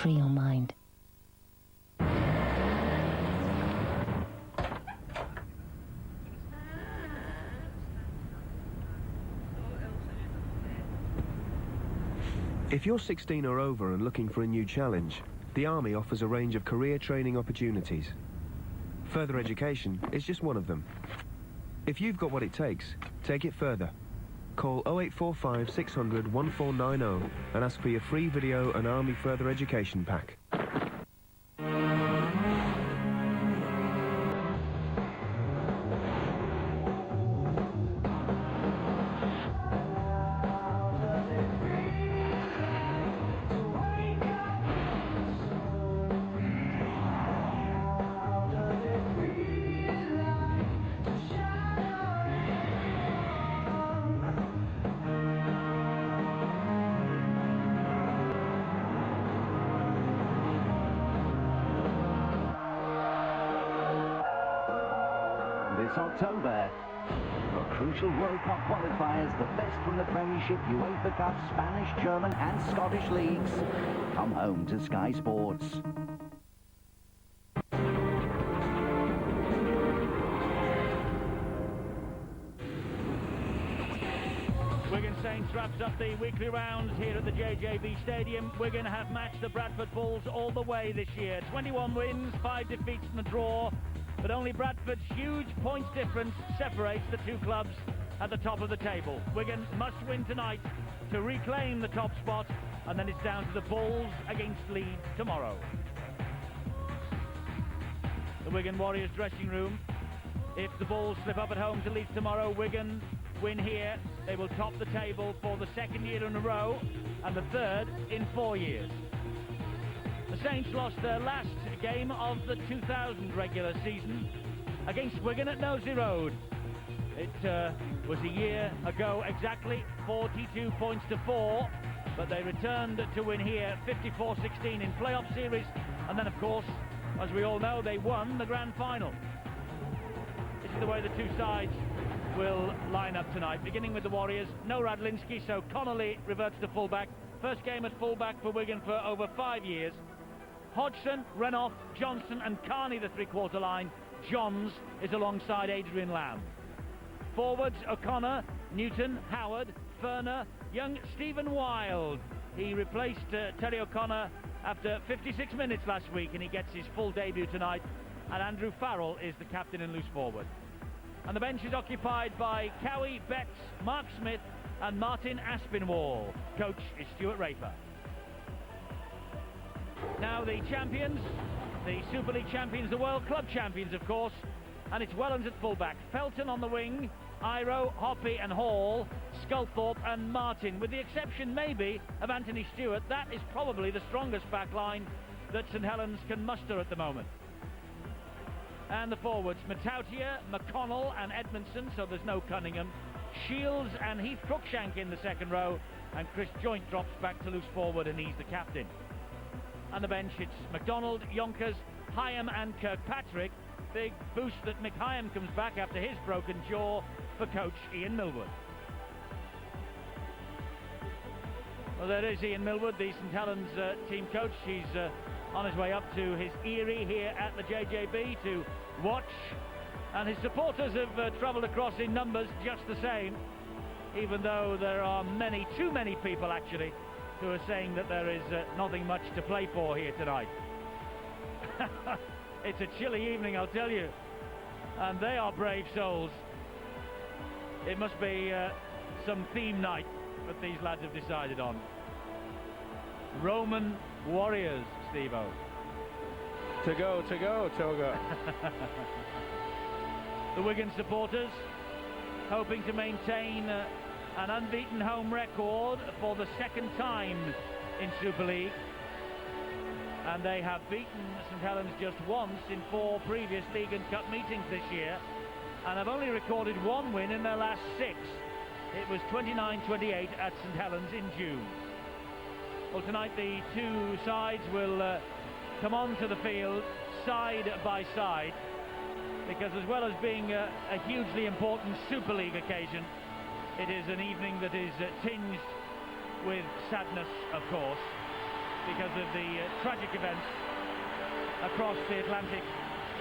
free your mind. If you're 16 or over and looking for a new challenge, the Army offers a range of career training opportunities. Further education is just one of them. If you've got what it takes, take it further. Call 0845 600 1490 and ask for your free video and Army further education pack. This October, for crucial World Cup qualifiers, the best from the Premiership, UEFA Cup, Spanish, German and Scottish leagues come home to Sky Sports. Wigan Saints wraps up the weekly rounds here at the JJB Stadium. Wigan have matched the Bradford Bulls all the way this year. 21 wins, 5 defeats and a draw. But only Bradford's huge points difference separates the two clubs at the top of the table. Wigan must win tonight to reclaim the top spot, and then it's down to the Bulls against Leeds tomorrow. The Wigan Warriors dressing room. If the Bulls slip up at home to Leeds tomorrow, Wigan win here, they will top the table for the second year in a row and the third in 4 years. The Saints lost their last game of the 2000 regular season against Wigan at Nosey Road. It was a year ago exactly, 42 points to 4, but they returned to win here 54-16 in playoff series, and then of course, as we all know, they won the grand final. This is the way the two sides will line up tonight, beginning with the Warriors. No Radlinski, so Connolly reverts to fullback. First game at fullback for Wigan for over 5 years. Hodgson, Renoff, Johnson and Carney the three-quarter line. Johns is alongside Adrian Lamb. Forwards, O'Connor, Newton, Howard, Ferner, young Stephen Wild. He replaced Terry O'Connor after 56 minutes last week, and he gets his full debut tonight. And Andrew Farrell is the captain and loose forward. And the bench is occupied by Cowie, Betts, Mark Smith and Martin Aspinwall. Coach is Stuart Raper. Now the champions, the Super League champions, the World Club champions of course, and it's Wellens at fullback, Felton on the wing, Iro, Hoppy and Hall, Sculthorpe and Martin, with the exception maybe of Anthony Stewart. That is probably the strongest back line that St Helens can muster at the moment. And the forwards, Matautier, McConnell and Edmondson, so there's no Cunningham, Shields and Heath Cruikshank in the second row, and Chris Joint drops back to loose forward and he's the captain. And the bench, it's MacDonald, Yonkers, Hyam and Kirkpatrick. Big boost that Mick Hyam comes back after his broken jaw for coach Ian Millwood. Well, there is Ian Millwood, the St Helens team coach. He's on his way up to his eyrie here at the JJB to watch. And his supporters have travelled across in numbers just the same, even though there are many, too many people actually, who are saying that there is nothing much to play for here tonight. It's a chilly evening, I'll tell you, and they are brave souls. It must be some theme night that these lads have decided on. Roman Warriors, Steve-O. To go, Toga. The Wigan supporters hoping to maintain an unbeaten home record for the second time in Super League. And they have beaten St Helens just once in 4 previous league and cup meetings this year, and have only recorded 1 win in their last 6. It was 29-28 at St Helens in June. Well, tonight the two sides will come onto the field side by side, because as well as being a hugely important Super League occasion, it is an evening that is tinged with sadness, of course. because of the tragic events across the Atlantic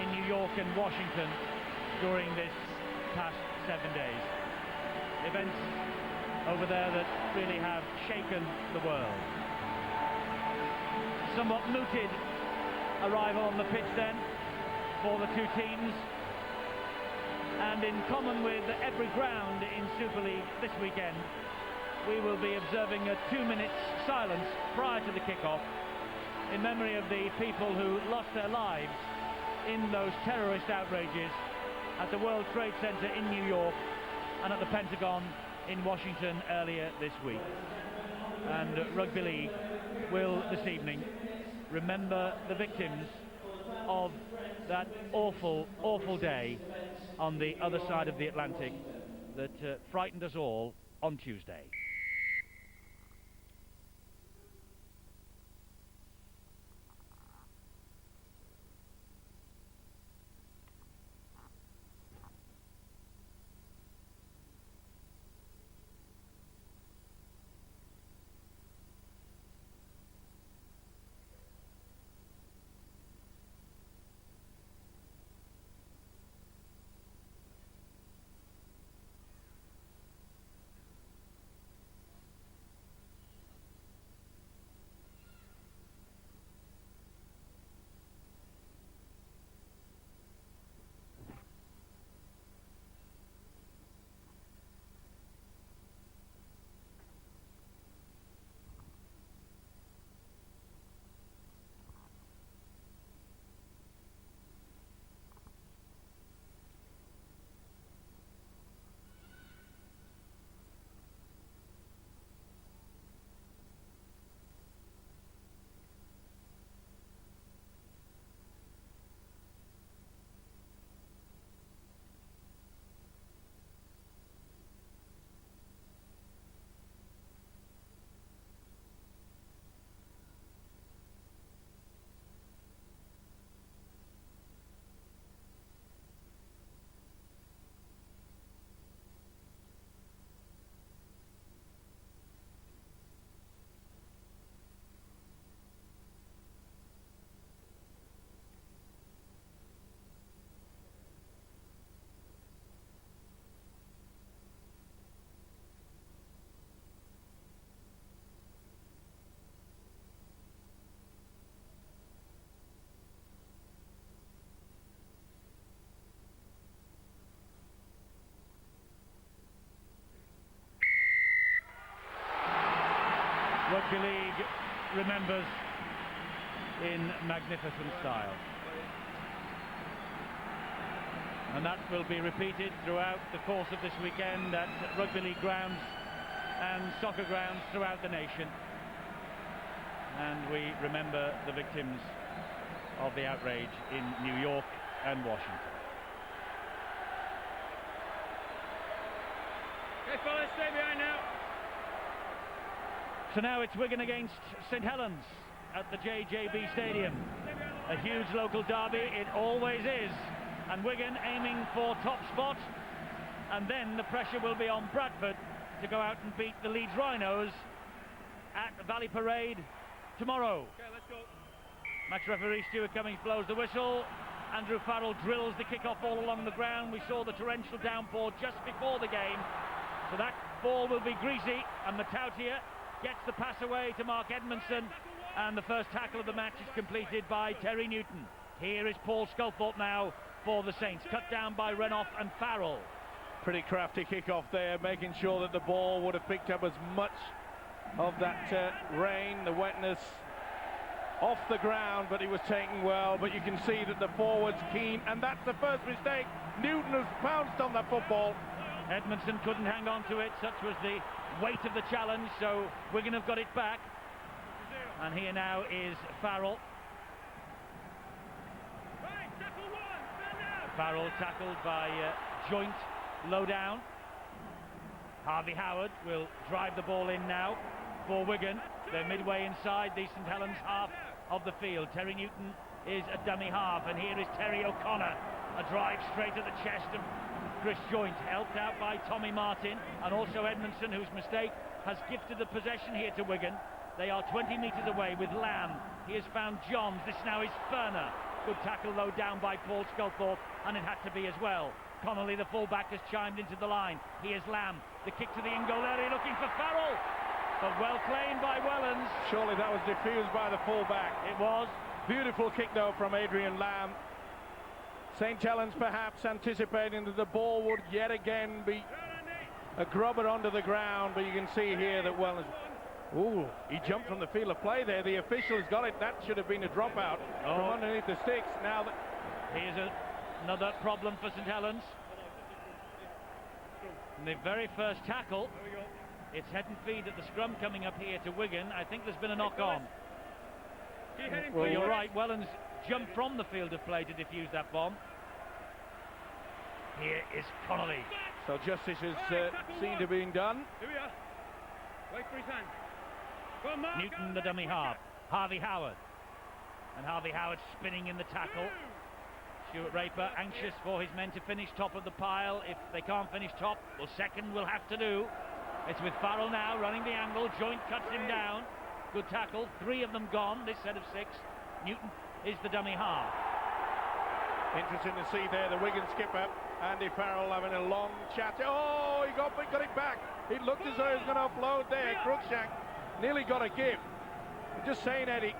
in New York and Washington during this past 7 days. Events over there that really have shaken the world. Somewhat mooted arrival on the pitch then for the two teams, and in common with every ground in Super League this weekend, we will be observing a 2-minute silence prior to the kick-off in memory of the people who lost their lives in those terrorist outrages at the World Trade Center in New York and at the Pentagon in Washington earlier this week. And Rugby League will this evening remember the victims of that awful, awful day on the other side of the Atlantic that frightened us all on Tuesday. Rugby League remembers in magnificent style. And that will be repeated throughout the course of this weekend at Rugby League grounds and soccer grounds throughout the nation. And we remember the victims of the outrage in New York and Washington. Okay, fellas, stay behind now. So now it's Wigan against St Helens at the JJB Stadium. A huge local derby, it always is. And Wigan aiming for top spot. And then the pressure will be on Bradford to go out and beat the Leeds Rhinos at Valley Parade tomorrow. Okay, let's go. Match referee Stuart Cummings blows the whistle. Andrew Farrell drills the kick-off all along the ground. We saw the torrential downpour just before the game. So that ball will be greasy, and Matautia gets the pass away to Mark Edmondson, and the first tackle of the match is completed by Terry Newton. Here is Paul Sculthorpe now for the Saints, cut down by Renouf and Farrell. Pretty crafty kick-off there, making sure that the ball would have picked up as much of that rain, the wetness, off the ground, but he was taken well. But you can see that the forward's keen, and that's the first mistake. Newton has pounced on that football. Edmondson couldn't hang on to it, such was the weight of the challenge, so Wigan have got it back. And here now is Farrell. Farrell tackled by Joint, low down. Harvey Howard will drive the ball in now for Wigan. They're midway inside the St Helens half of the field. Terry Newton is a dummy half, and here is Terry O'Connor. A drive straight at the chest of Chris Joint, helped out by Tommy Martin, and also Edmondson, whose mistake has gifted the possession here to Wigan. They are 20 metres away with Lamb. He has found Johns. This now is Furner. Good tackle low down by Paul Sculthorpe, and it had to be as well. Connolly, the fullback, has chimed into the line. Here's Lamb. The kick to the in-goal area, looking for Farrell. But well claimed by Wellens. Surely that was diffused by the fullback. It was. Beautiful kick, though, from Adrian Lamb. St. Helens perhaps anticipating that the ball would yet again be a grubber onto the ground, but you can see here that Wellens... Ooh, he jumped from the field of play there. The officials got it. That should have been a dropout from underneath the sticks. Now that... Here's another problem for St. Helens. In the very first tackle, it's head and feet at the scrum coming up here to Wigan. I think there's been a knock-on. Well, you're right, Wellens jumped from the field of play to defuse that bomb. Here is Connolly. So justice has seemed to be being done. Here we are. Wait for his hand. Newton, the dummy half. Harvey Howard. And Harvey Howard spinning in the tackle. Stuart Raper anxious for his men to finish top of the pile. If they can't finish top, well, second will have to do. It's with Farrell now running the angle. Joint cuts him down. Good tackle. 3 of them gone, this set of 6. Newton is the dummy half. Interesting to see there the Wigan skipper, Andy Farrell, having a long chat. Oh, he got it back. It looked as though he was going to offload there. Cruikshank nearly got a give. I'm just saying, Eddie,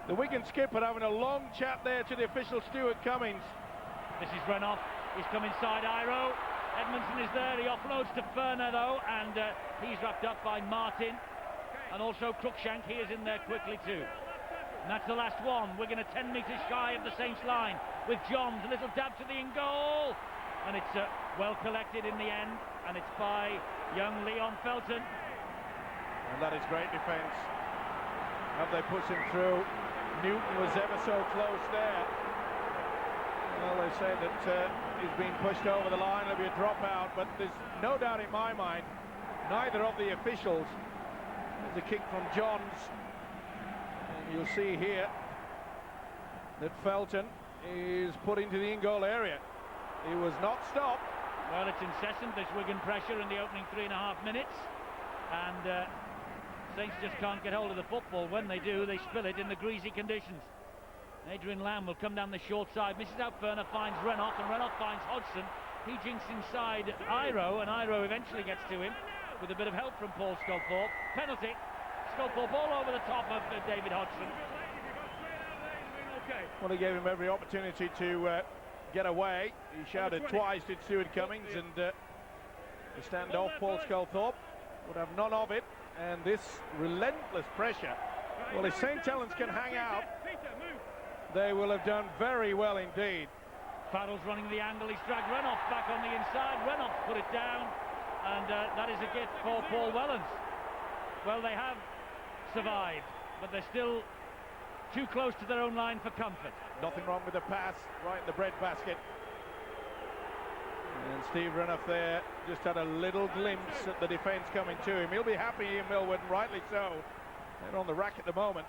the Wigan skipper having a long chat there to the official Stuart Cummings. This is Renoff. He's come inside Iro. Edmondson is there. He offloads to Furner, though, and he's wrapped up by Martin. And also Cruikshank, he is in there quickly too. And that's the last one. Wigan are 10 metres shy of the Saints line with Johns. A little dab to the in-goal. And it's well collected in the end. And it's by young Leon Felton. And that is great defence. Have they pushed him through? Newton was ever so close there. Well, they say that he's been pushed over the line. It'll be a dropout. But there's no doubt in my mind, neither of the officials. There's a kick from Johns. And you'll see here that Felton is put into the in-goal area. He was not stopped. Well, it's incessant, this Wigan pressure in the opening 3.5 minutes. And Saints just can't get hold of the football. When they do, they spill it in the greasy conditions. Adrian Lamb will come down the short side. Misses out Furner, finds Renoff, and Renoff finds Hodgson. He jinks inside Iro, and Iro eventually gets to him with a bit of help from Paul Sculthorpe. Penalty. Sculthorpe all over the top of David Hodgson. Well, he gave him every opportunity to get away. He shouted twice, did Stuart Cummings, and the standoff, Paul Sculthorpe would have none of it. And this relentless pressure, well, if St. Helens can hang out, they will have done very well indeed. Farrell's running the angle. He's dragged Renoff back on the inside. Renoff put it down, and that is a gift for Paul Wellens. Well, they have survived, but they're still too close to their own line for comfort. Nothing wrong with the pass, right in the breadbasket. And Steve Renoff there just had a little glimpse at the defence coming to him. He'll be happy in Millwood, and rightly so. They're on the rack at the moment.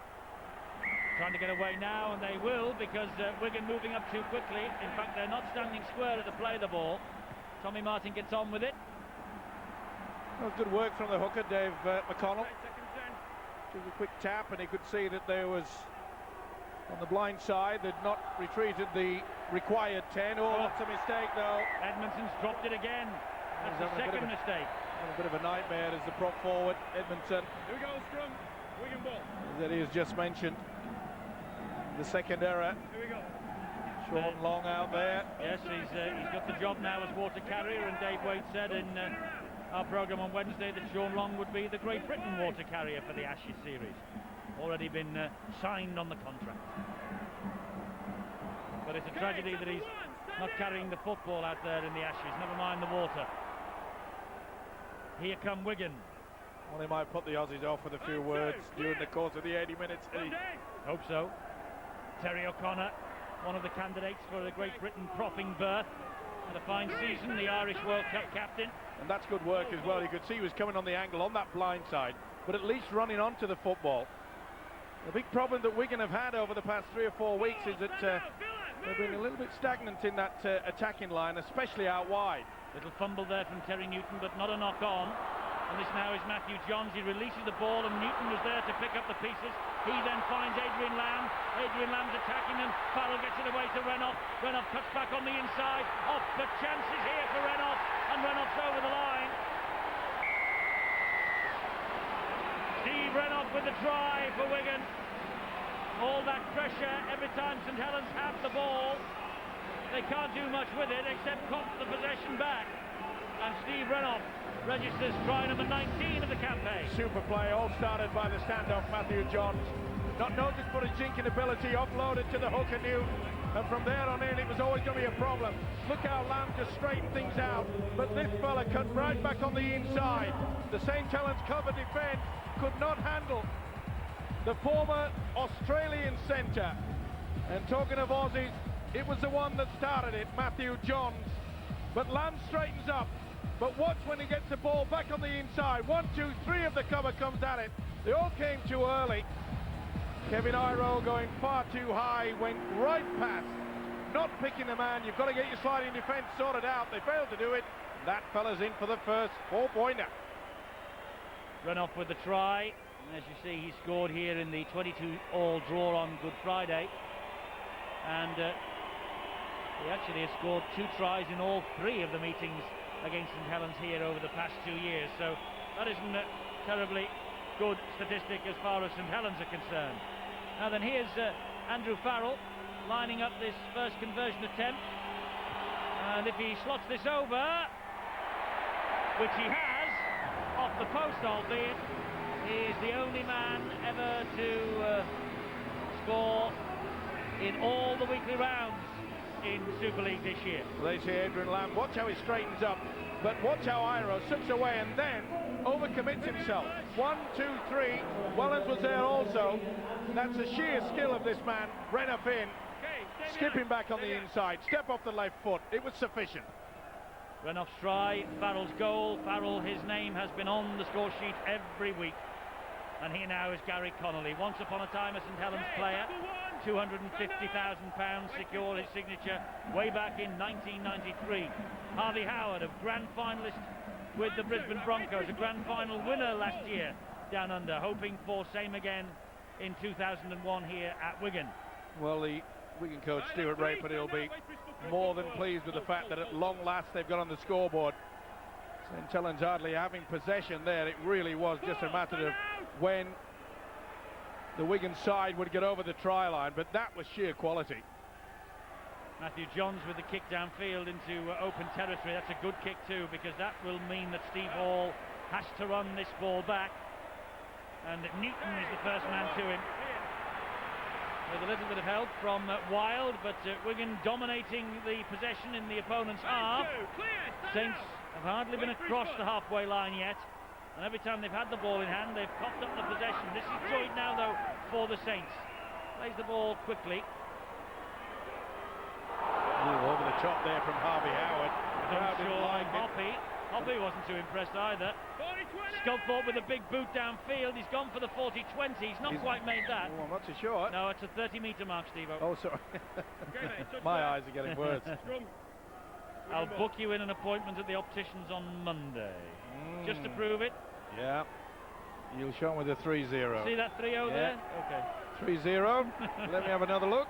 Trying to get away now, and they will, because Wigan moving up too quickly. In fact, they're not standing square at the play of the ball. Tommy Martin gets on with it. Well, good work from the hooker, Dave McConnell. Just a quick tap, and he could see that there was, on the blind side, they'd not retreated the required 10. Oh, that's a mistake, though. Edmondson's dropped it again. That's the second mistake. A bit of a nightmare as the prop forward, Edmondson. Here we go, scrum. Wigan ball. That he has just mentioned. The second error. Here we go. Sean Long out there. Yes, he's got the job now as water carrier, and Dave Wade said in our programme on Wednesday that Sean Long would be the Great Britain water carrier for the Ashes series. Already been signed on the contract. But it's a tragedy that he's not carrying the football out there in the Ashes, never mind the water. Here come Wigan. Well, he might put the Aussies off with a few words during the course of the 80 minutes. Hope so. Terry O'Connor, one of the candidates for the Great Britain propping berth. Had a fine season, the Irish World Cup captain. And that's good work as well. You could see he was coming on the angle on that blind side, but at least running onto the football. The big problem that Wigan have had over the past 3 or 4 weeks is that they've been a little bit stagnant in that attacking line, especially out wide. Little fumble there from Terry Newton, but not a knock-on. And this now is Matthew Johns. He releases the ball and Newton was there to pick up the pieces. He then finds Adrian Lamb. Adrian Lamb's attacking them. Farrell gets it away to Renouf. Renouf cuts back on the inside. Off the chances here for Renouf. And Renouf's over the line. Steve Renouf with the try for Wigan. All that pressure every time St Helens have the ball. They can't do much with it except cough the possession back. And Steve Renouf registers try number 19 of the campaign. Super play, all started by the standoff Matthew Johns. Not noticed for his jinking ability, offloaded to the hooker Newton, and from there on in it was always going to be a problem. Look how Lamb just straightened things out, but this fella cut right back on the inside. The St Helens cover defence could not handle the former Australian centre. And talking of Aussies, it was the one that started it, Matthew Johns. But Lamb straightens up. But watch when he gets the ball back on the inside. 1, 2, 3 of the cover comes at it. They all came too early. Kevin Iro going far too high, went right past, not picking the man. You've got to get your sliding defence sorted out. They failed to do it. That fella's in for the first 4-pointer. Renouf with the try. And as you see, he scored here in the 22-all draw on Good Friday. And he actually has scored 2 tries in all 3 of the meetings against St Helens here over the past 2 years, so that isn't a terribly good statistic as far as St Helens are concerned. Now then, here's Andrew Farrell lining up this first conversion attempt, and if he slots this over, which he has, off the post albeit, he is the only man ever to score in all the weekly rounds in Super League this year. Well, they see Adrian Lamb. Watch how he straightens up, but watch how Iro slips away and then overcommits himself. 1, 2, 3. Wellens was there also. That's the sheer skill of this man. Renouf in, skipping back on the inside, step off the left foot. It was sufficient. Renouf's try, Farrell's goal. Farrell, his name has been on the score sheet every week. And here now is Gary Connolly. Once upon a time a St Helens player, £250,000 secure his signature way back in 1993. Harvey Howard, a grand finalist with the Brisbane Broncos, a grand final winner last year down under, hoping for same again in 2001 here at Wigan. Well, the Wigan coach Stuart Raper will be more than pleased with the fact that at long last they've got on the scoreboard. St Helens hardly having possession there. It really was just a matter of when the Wigan side would get over the try line, but that was sheer quality. Matthew Johns with the kick downfield into open territory. That's a good kick too, because that will mean that Steve Hall has to run this ball back, and Newton is the first man to him with a little bit of help from Wild, but Wigan dominating the possession in the opponent's half. Saints have hardly been across the halfway line yet, and every time they've had the ball in hand they've coughed up the possession. This is joint now though for the Saints. Plays the ball quickly. Ooh, over the top there from Harvey Howard. Hoppy wasn't too impressed either. Sculthorpe with a big boot downfield. He's gone for the 40-20. He's not quite made that. Oh, I'm not too sure. No, it's a 30-metre mark, Steve-O. Oh, sorry. My eyes are getting worse. I'll book you in an appointment at the opticians on Monday. Just to prove it. Yeah. You'll show him with a 3-0. See that 3-0 there? Okay. 3-0. Let me have another look.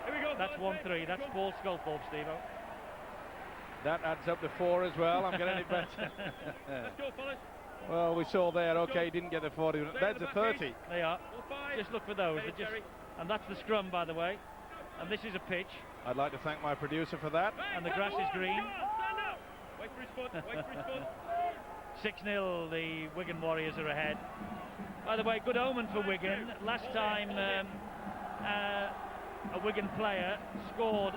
Here we go. That's 1-3. That's Paul Sculthorpe, Steve-O. That adds up to 4 as well. I'm getting it better. Let's go, fellas. Well, we saw there. Okay, didn't get the 40. That's a 30. They are. Just look for those. And that's the scrum, by the way. And this is a pitch. I'd like to thank my producer for that. And the grass is green. Stand up. Wait for his foot. Wait for his foot. 6-0, the Wigan Warriors are ahead. By the way, good omen for Wigan. Last time a Wigan player scored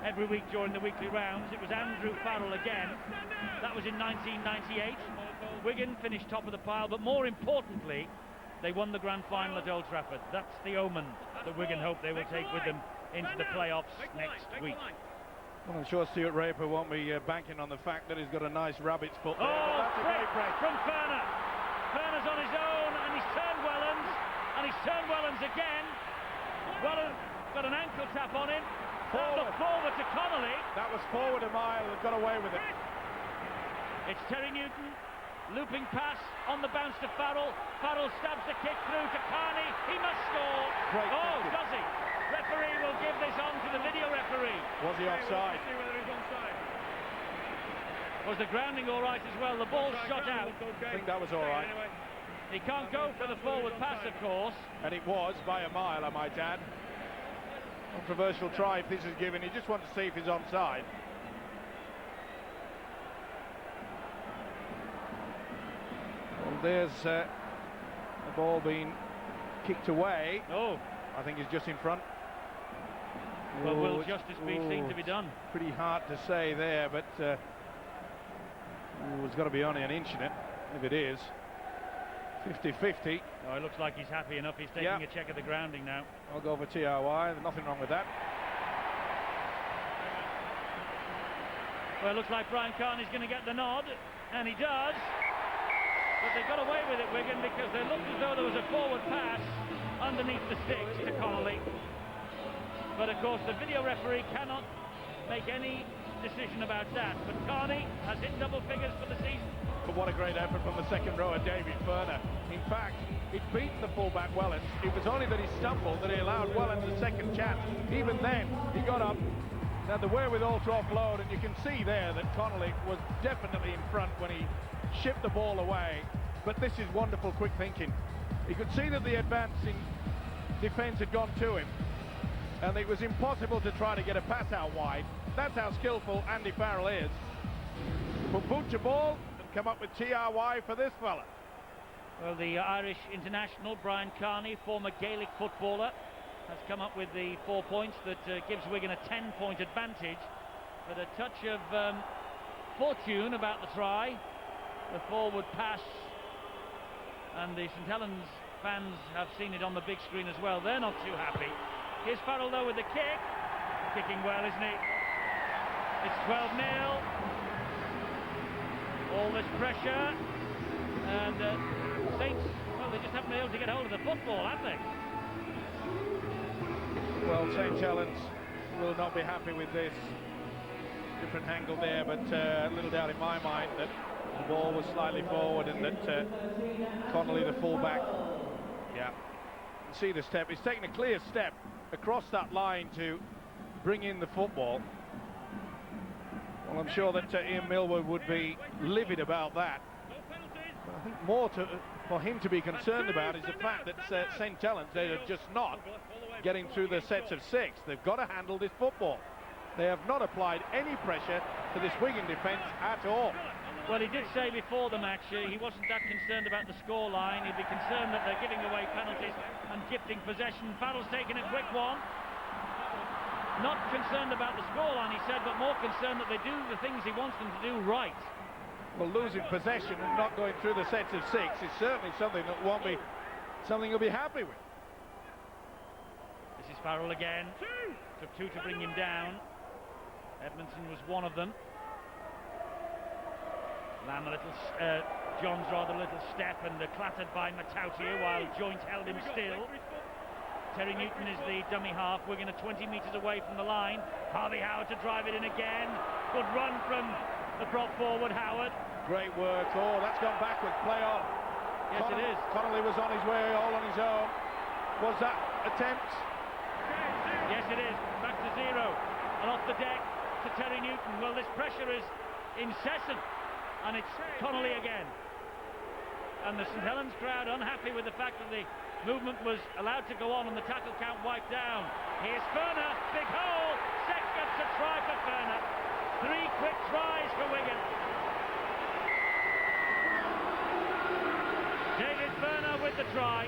every week during the weekly rounds, it was Andrew Farrell again. That was in 1998. Wigan finished top of the pile, but more importantly, they won the grand final at Old Trafford. That's the omen that Wigan hope they will take with them into the playoffs next week. Well, I'm sure Stuart Raper won't be banking on the fact that he's got a nice rabbit's foot there. Oh, That's a great break from Ferner. Ferner's on his own, and he's turned Wellens, and he's turned Wellens again. Wellens got an ankle tap on him. Forward to Connolly. That was forward a mile and got away with it. It's Terry Newton, looping pass on the bounce to Farrell. Farrell stabs the kick through to Carney. He must score. Great thinking. Does he? Referee will give this on to the video referee. Was he offside? See whether he's onside. Was the grounding all right as well? The ball shot out. I think that was all right. Anyway. He can't go for the forward pass, of course. And it was by a mile, I might add. Controversial try if this is given. He just wants to see if he's onside. Well, there's the ball being kicked away. Oh, I think he's just in front. well, will justice be seen to be done? Pretty hard to say there, but it's got to be only an inch in it, if it is. 50-50. Oh, it looks like he's happy enough. He's taking a check of the grounding now. I'll go for TRY. There's nothing wrong with that. Well, it looks like Brian Carney's going to get the nod, and he does. But they got away with it, Wigan, because they looked as though there was a forward pass underneath the sticks to Connolly. But of course, the video referee cannot make any decision about that. But Carney has hit double figures for the season. But what a great effort from the second rower, David Furner. In fact, it beat the fullback Wellens. It was only that he stumbled that he allowed Wellens a second chance. Even then, he got up, had the wherewithal to offload, and you can see there that Connolly was definitely in front when he shipped the ball away. But this is wonderful quick thinking. He could see that the advancing defence had gone to him, and it was impossible to try to get a pass out wide. That's how skillful Andy Farrell is. But boot your ball and come up with TRY for this fella. Well, the Irish international, Brian Carney, former Gaelic footballer, has come up with the 4 points that gives Wigan a 10-point advantage. But a touch of fortune about the try, the forward pass, and the St Helens fans have seen it on the big screen as well. They're not too happy. Here's Farrell though with the kick. Kicking well, isn't he? It's 12-0. All this pressure, and Saints, well, they just haven't been able to get hold of the football, have they? Well, St Helens will not be happy with this. Different angle there, but little doubt in my mind that the ball was slightly forward and that Connolly, the fullback, see the step. He's taken a clear step across that line to bring in the football. Well, I'm sure that Ian Millward would be livid about that. But I think more for him to be concerned about is the fact that St Helens, they are just not getting through the sets of six. They've got to handle this football. They have not applied any pressure to this Wigan defence at all. Well, he did say before the match he wasn't that concerned about the scoreline. He'd be concerned that they're giving away penalties and gifting possession. Farrell's taken a quick one. Not concerned about the scoreline, he said, but more concerned that they do the things he wants them to do right. Well, losing possession and not going through the sets of six is certainly something that won't be something he'll be happy with. This is Farrell again. Took two to bring him down. Edmondson was one of them. Lamb a little, John's rather a little step and clattered by Matautia while Joint held him still. Terry Newton is the dummy half. We're going to 20 metres away from the line. Harvey Howard to drive it in again. Good run from the prop forward, Howard. Great work. Oh, that's gone backwards. Play on. Yes, it is. Connolly was on his way, all on his own. Was that attempt? Yes, it is. Back to zero. And off the deck to Terry Newton. Well, this pressure is incessant. And it's Connolly again. And the St Helens crowd unhappy with the fact that the movement was allowed to go on and the tackle count wiped down. Here's Furner. Big hole. Second to try for Furner. 3 quick tries for Wigan. David Furner with the try.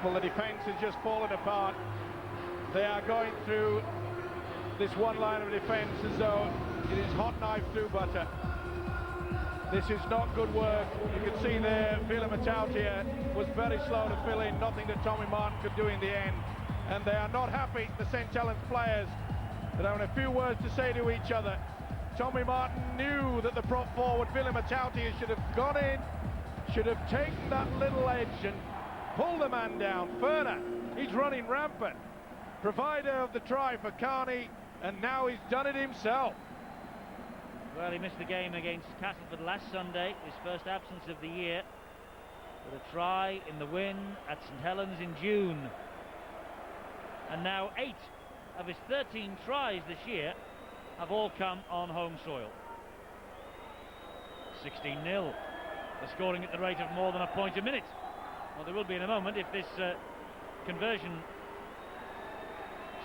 Well, the defence has just fallen apart. They are going through this one line of defence as though it is hot knife through butter. This is not good work. You can see there, Phelan Matautia was very slow to fill in, nothing that Tommy Martin could do in the end. And they are not happy, the St Helens players, that have a few words to say to each other. Tommy Martin knew that the prop forward, Phelan Matautia, should have gone in, should have taken that little edge and pulled the man down. Furner, he's running rampant. Provider of the try for Carney, and now he's done it himself. Well, he missed the game against Castleford last Sunday, his first absence of the year, with a try in the win at St Helens in June. And now 8 of his 13 tries this year have all come on home soil. 16-0. They're scoring at the rate of more than a point a minute. Well, there will be in a moment if this conversion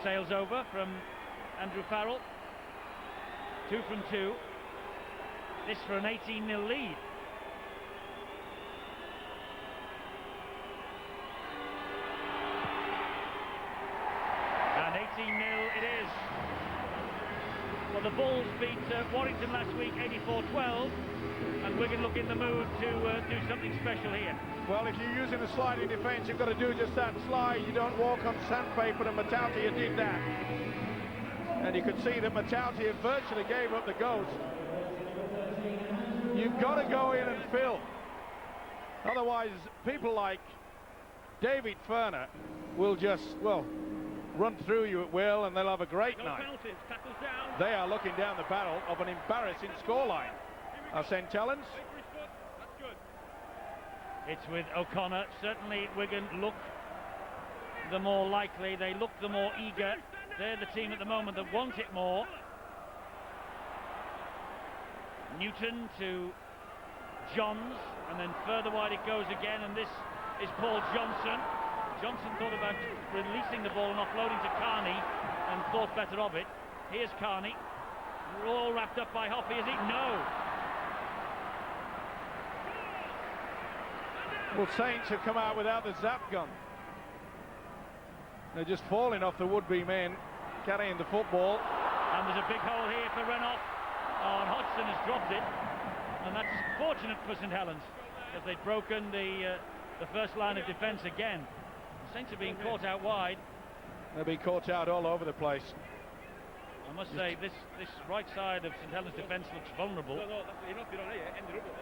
sails over from Andrew Farrell. 2 from 2. This for an 18-0 lead. And 18-0 it is. Well, the Bulls beat Warrington last week 84-12, and Wigan look in the mood to do something special here. Well, if you're using a sliding defence, you've got to do just that, slide. You don't walk on sandpaper, and Matautia did that. And you could see that Matautia virtually gave up the ghost. You've got to go in and fill. Otherwise, people like David Ferner will just, well, run through you at will, and they'll have a great night. They are looking down the barrel of an embarrassing scoreline. St Helens. It's with O'Connor. Certainly Wigan look the more likely, they look the more eager. They're the team at the moment that want it more. Newton to Johns, and then further wide it goes again, and this is Paul Johnson. Johnson thought about releasing the ball and offloading to Carney and thought better of it. Here's Carney. We're all wrapped up by Hoppy, is he? No. Well, Saints have come out without the zap gun. They're just falling off the would-be men carrying the football. And there's a big hole here for Renoff. Oh, and Hodgson has dropped it. And that's fortunate for St Helens, as they've broken the first line of defence again. The Saints are being caught out wide. They'll be caught out all over the place. I must say, this right side of St Helens' defence looks vulnerable.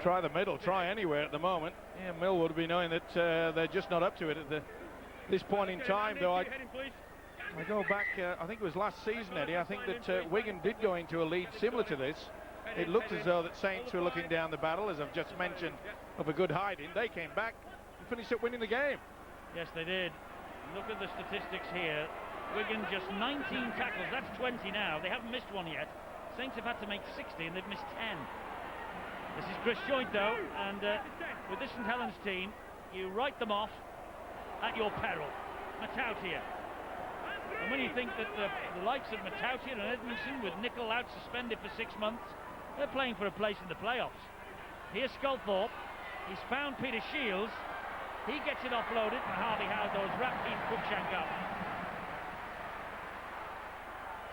Try the middle, try anywhere at the moment. Yeah, Mill would be knowing that they're just not up to it at this point in time, though. I go back, I think it was last season, Eddie, I think that Wigan did go into a lead similar to this. It looked as though that Saints were looking down the barrel, as I've just mentioned, of a good hiding. They came back and finished up winning the game. Yes, they did. Look at the statistics here. Wigan just 19 tackles, that's 20 now. They haven't missed one yet. Saints have had to make 60 and they've missed 10. This is Chris Joint though, and with this St Helens team, you write them off at your peril. Matautia. And when you think that the likes of Matautia and Edmondson, with Nicol out suspended for 6 months, they're playing for a place in the playoffs. Here's Sculthorpe. He's found Peter Shields. He gets it offloaded, and Harvey Howdow's wrapped in Cruikshank up.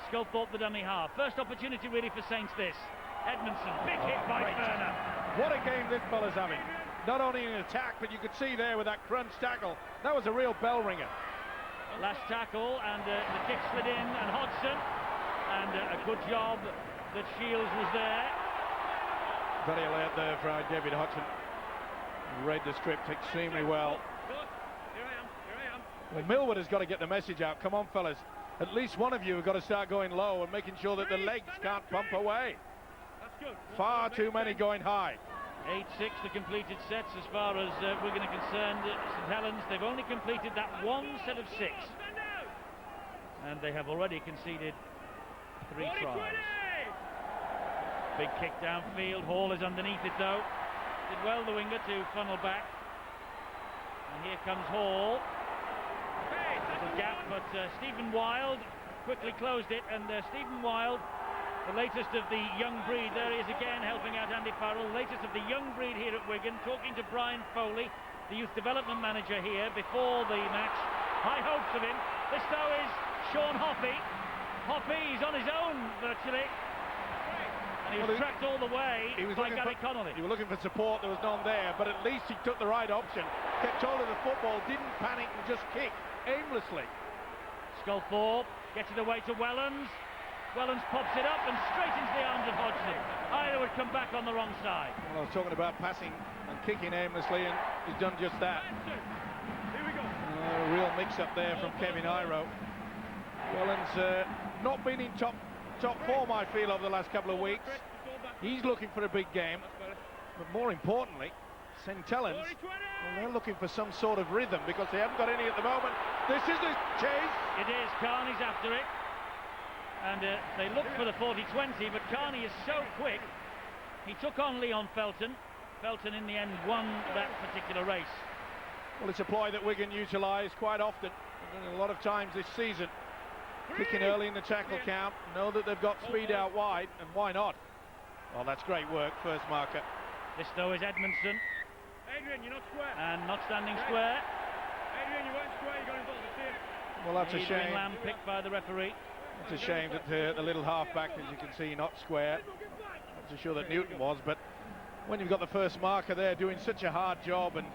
Sculthorpe the dummy half. First opportunity really for Saints this. Edmondson, big hit by Ferner. What a game this fella's having. Not only in attack, but you could see there with that crunch tackle. That was a real bell ringer. Last tackle, and the kick slid in, and Hodgson. And a good job that Shields was there. Very alert there for David Hodgson. Read the script extremely well. Here I am. Well, Millwood has got to get the message out. Come on, fellas. At least one of you have got to start going low and making sure that the legs can't pump away. Far too many going high. 8-6 the completed sets as far as Wigan are concerned. St Helens, they've only completed that one set of 6. And they have already conceded 3 tries. Big kick downfield. Hall is underneath it though. Did well the winger to funnel back. And here comes Hall. Little gap, but Stephen Wild quickly closed it, and Stephen Wild, the latest of the young breed, there he is again helping out Andy Farrell, latest of the young breed here at Wigan, talking to Brian Foley, the youth development manager here, before the match. High hopes of him. This though is Sean Hoppy. Hoppy, he's on his own virtually, and he was tracked all the way by Gary Connolly. He was looking for support, there was none there, but at least he took the right option, kept hold of the football, didn't panic and just kick aimlessly. Sculthorpe gets it away to Wellens. Wellens pops it up and straight into the arms of Hodgson. Either would come back on the wrong side. Well, I was talking about passing and kicking aimlessly, and he's done just that. Here we go. A real mix-up there from Kevin Iro. Wellens not been in top form, I feel, over the last couple of weeks. He's looking for a big game, but more importantly, St Helens, well, they're looking for some sort of rhythm because they haven't got any at the moment. This is the chase. It is. Carney's after it. And they look for the 40-20, but Carney is so quick. He took on Leon Felton. Felton, in the end, won that particular race. Well, it's a ploy that Wigan utilise quite often, a lot of times this season. Picking early in the tackle count, know that they've got speed out wide, and why not? Well, that's great work, first marker. This, though, is Edmondson. Adrian, you're not square. And not standing square. Adrian, you weren't square, you got involved in the field. Well, that's a Adrian shame. Lamb picked by the referee. It's a shame that the little halfback, as you can see, not square. Not so sure that Newton was, but when you've got the first marker there doing such a hard job and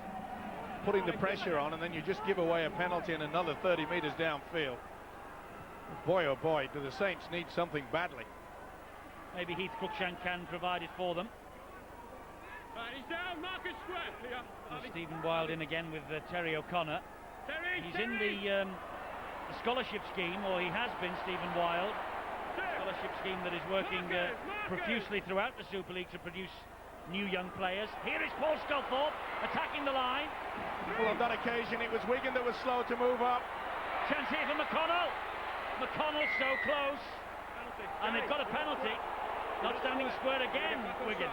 putting the pressure on, and then you just give away a penalty and another 30 metres downfield. Boy, oh boy, do the Saints need something badly. Maybe Heath Cruikshank can provide it for them. Right, he's down, Marcus square. Stephen Wilde in again with Terry O'Connor. He's in the scholarship scheme, or he has been, Stephen Wilde. Scholarship scheme that is working profusely throughout the Super League to produce new young players. Here is Paul Sculthorpe attacking the line. Well, on that occasion, it was Wigan that was slow to move up. Chance here for McConnell. McConnell so close. And they've got a penalty. Not standing square again, Wigan.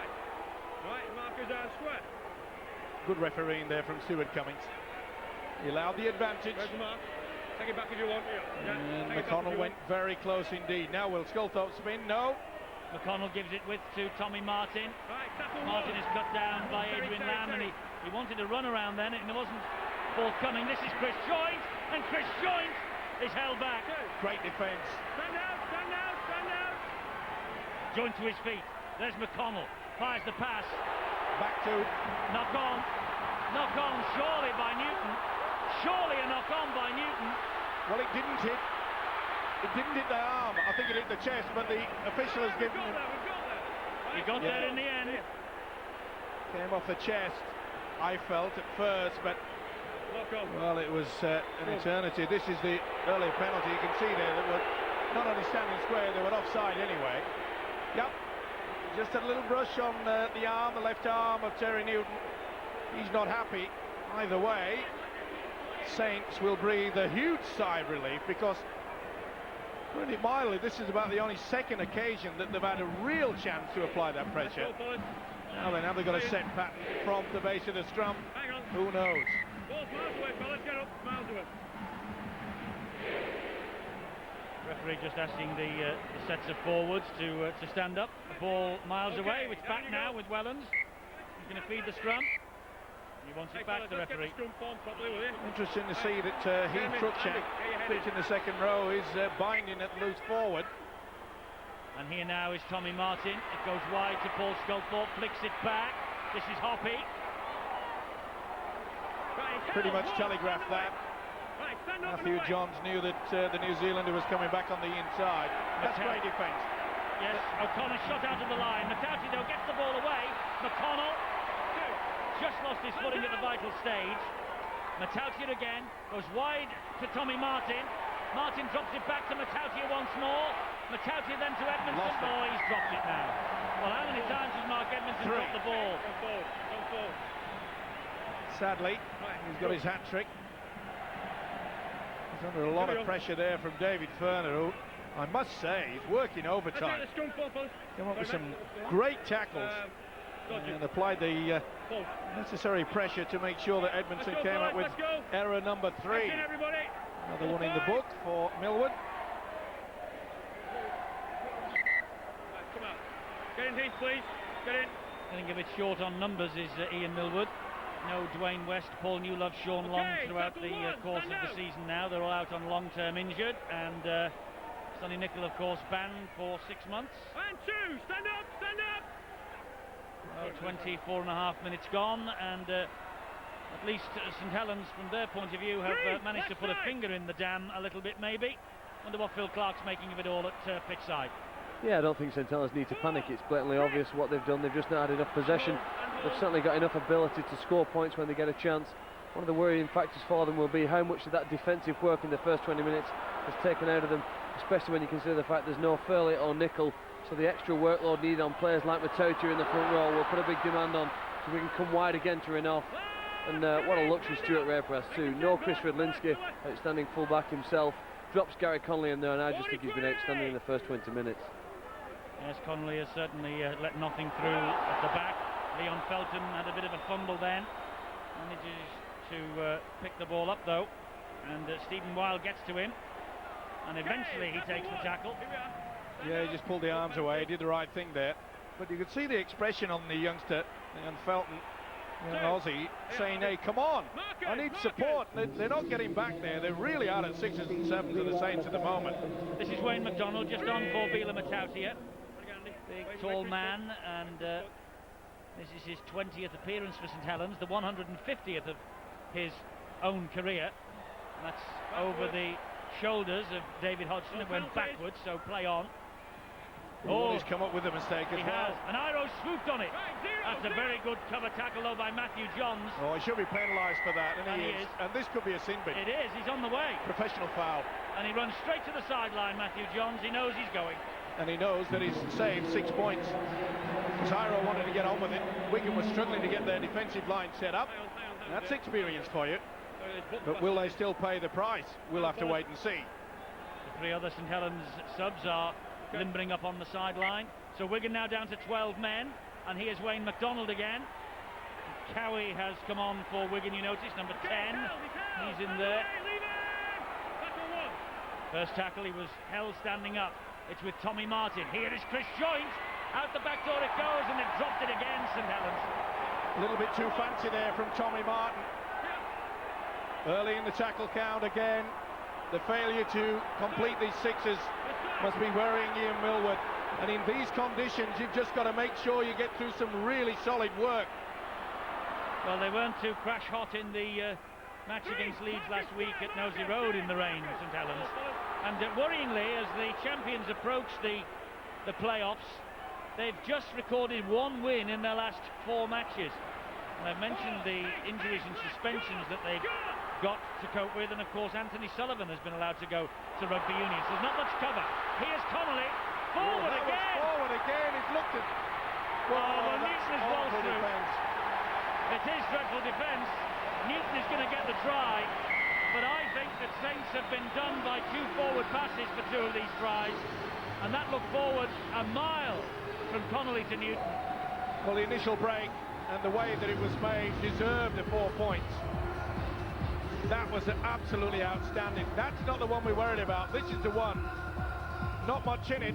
Right, markers down square. Good refereeing there from Stuart Cummings. He allowed the advantage. Where's the mark? Take it back if you want. And McConnell went very close indeed. Now will Sculthorpe spin? No. McConnell gives it with to Tommy Martin. Right, Martin is cut down by Adrian Lamb, and he wanted to run around then, and it wasn't forthcoming. This is Chris Joint, and Chris Joint is held back. Great defence. Stand out, stand out, stand out. Joint to his feet. There's McConnell. Fires the pass. Back to... Knock on. Knock on, surely by Newton. Surely a knock on by Newton. Well, it didn't hit. It didn't hit the arm. I think it hit the chest, but the official has given him... He got there in the end. Came off the chest, I felt at first, but... Well, it was an eternity. This is the earlier penalty. You can see there that were not only standing square, they were offside anyway. Yep. Just a little brush on the arm, the left arm of Terry Newton. He's not happy either way. Saints will breathe a huge sigh of relief because, putting it mildly, this is about the only second occasion that they've had a real chance to apply that pressure. Now then, have they got a set pattern from the base of the scrum? Hang on. Who knows? Ball's miles away, fellas. Get up. Miles away. Referee just asking the sets of forwards to stand up. The ball miles away. It's back now with Wellens. He's going to feed the scrum. He wants it back, the referee. Interesting to see that Heath Cruikshank, pitch in the second row, is binding at loose forward. And here now is Tommy Martin. It goes wide to Paul Sculthorpe, flicks it back. This is Hoppy. Pretty much telegraphed that. Matthew Johns knew that the New Zealander was coming back on the inside. That's great defence. Yes, O'Connor shot out of the line. Matauti, though, gets the ball away. McConnell just lost his footing at the vital stage. Matauti again, goes wide to Tommy Martin. Martin drops it back to Matauti once more. Matauti then to Edmondson. Oh, he's dropped it now. Well, how many times has Mark Edmondson dropped the ball? Sadly, he's got his hat-trick. He's under a lot of pressure there from David Ferner, who, I must say, is working overtime. Come up with some great tackles and applied the necessary pressure to make sure that Edmondson came up with error number 3. Another one in the book for Millwood. Come on. Get in, Heath, please. Get in. I think a bit short on numbers is Ian Millwood. No Dwayne West, Paul Newlove, Sean Long throughout the course of the season now. They're all out on long-term injured, and Sonny Nicol, of course, banned for 6 months. And 2, stand up, stand up! Well, 24.5 minutes gone, and at least St Helens, from their point of view, have managed to put a finger in the dam a little bit, maybe. Wonder what Phil Clark's making of it all at pitch side. Yeah, I don't think St Helens need to panic. It's blatantly obvious what they've done. They've just not had enough possession. They've certainly got enough ability to score points when they get a chance. One of the worrying factors for them will be how much of that defensive work in the first 20 minutes has taken out of them, especially when you consider the fact there's no Furley or Nicol So the extra workload needed on players like Matautia in the front row will put a big demand on, so we can come wide again to Renouf. And what a luxury Stuart Ray press too. No Chris Redlinski, outstanding full-back himself. Drops Gary Connolly in there, and I just think he's been outstanding in the first 20 minutes. Yes, Connolly has certainly let nothing through at the back. Leon Felton had a bit of a fumble then. Manages to pick the ball up though. And Stephen Wilde gets to him. And eventually he takes the tackle. Yeah, he just pulled the arms away. He did the right thing there. But you could see the expression on the youngster, Leon Felton, Aussie, saying, hey, come on, I need support. They're not getting back there. They're really out at 6s and 7s of the Saints at the moment. This is Wayne McDonald just on for Bila Matautia. Big tall man, and this is his 20th appearance for St Helens, the 150th of his own career. And that's over the shoulders of David Hodgson. It went backwards, so play on. Oh, he's come up with a mistake as well. He has, and Iro swooped on it. That's a very good cover tackle though by Matthew Johns. Oh, he should be penalised for that, and he is. And this could be a sin bin. It is, he's on the way. Professional foul. And he runs straight to the sideline, Matthew Johns. He knows he's going. And he knows that he's saved 6 points. Tyro wanted to get on with it. Wigan was struggling to get their defensive line set up. That's experience for you. But will they still pay the price? We'll have to wait and see. The 3 other St Helens subs are limbering up on the sideline. So Wigan now down to 12 men, and here's Wayne McDonald again. Cowie has come on for Wigan, you notice, number 10. He's in there. First tackle, he was held standing up. It's with Tommy Martin. Here is Chris Joint. Out the back door it goes, and they've dropped it again, St Helens. A little bit too fancy there from Tommy Martin. Early in the tackle count again. The failure to complete these 6s must be worrying Ian Millward. And in these conditions, you've just got to make sure you get through some really solid work. Well, they weren't too crash hot in the match against Leeds last week at Nosey Road in the rain, St Helens. And worryingly, as the champions approach the playoffs, they've just recorded 1 win in their last 4 matches. And I've mentioned the injuries and suspensions that they've got to cope with, and of course Anthony Sullivan has been allowed to go to rugby union, so there's not much cover. Here's Connolly, forward again! Forward again, he's looked at... Well, Newton has walked through. Defense. It is dreadful defence. Newton is going to get the try, but I think that Saints have been done by 2 forward passes for 2 of these tries, and that looked forward a mile from Connolly to Newton. Well, the initial break and the way that it was made deserved the 4 points. That was absolutely outstanding. That's not the one we're worried about. This is the one. Not much in it,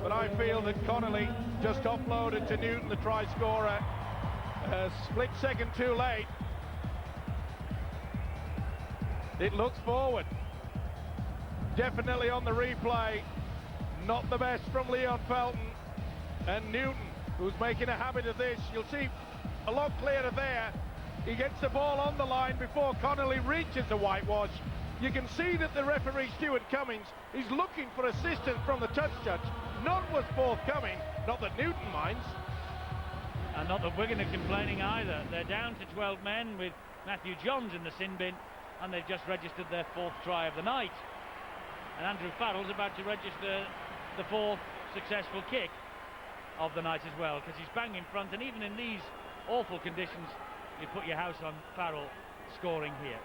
but I feel that Connolly just offloaded to Newton, the try scorer, a split second too late. It looks forward. Definitely on the replay. Not the best from Leon Felton. And Newton, who's making a habit of this. You'll see a lot clearer there. He gets the ball on the line before Connolly reaches the whitewash. You can see that the referee, Stuart Cummings, is looking for assistance from the touch judge. None was forthcoming, not that Newton minds. And not that Wigan are complaining either. They're down to 12 men with Matthew Johns in the sin bin, and they've just registered their 4th try of the night. And Andrew Farrell's about to register the 4th successful kick of the night as well, because he's bang in front, and even in these awful conditions, you put your house on Farrell scoring here.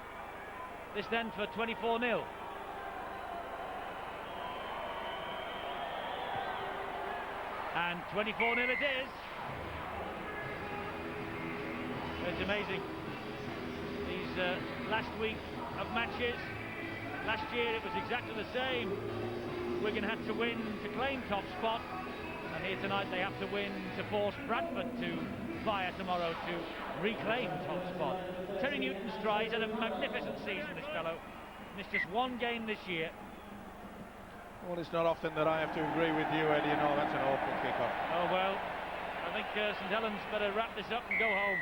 This then for 24-0. And 24-0 it is. It's amazing. These last week of matches, last year it was exactly the same. Wigan had to win to claim top spot, and here tonight they have to win to force Bradford to fire tomorrow to reclaim top spot. Terry Newton's try. He's had a magnificent season, this fellow. Missed just 1 game this year. Well, it's not often that I have to agree with you, Eddie. No, that's an awful kick-off. Oh, well, I think St Helens better wrap this up and go home.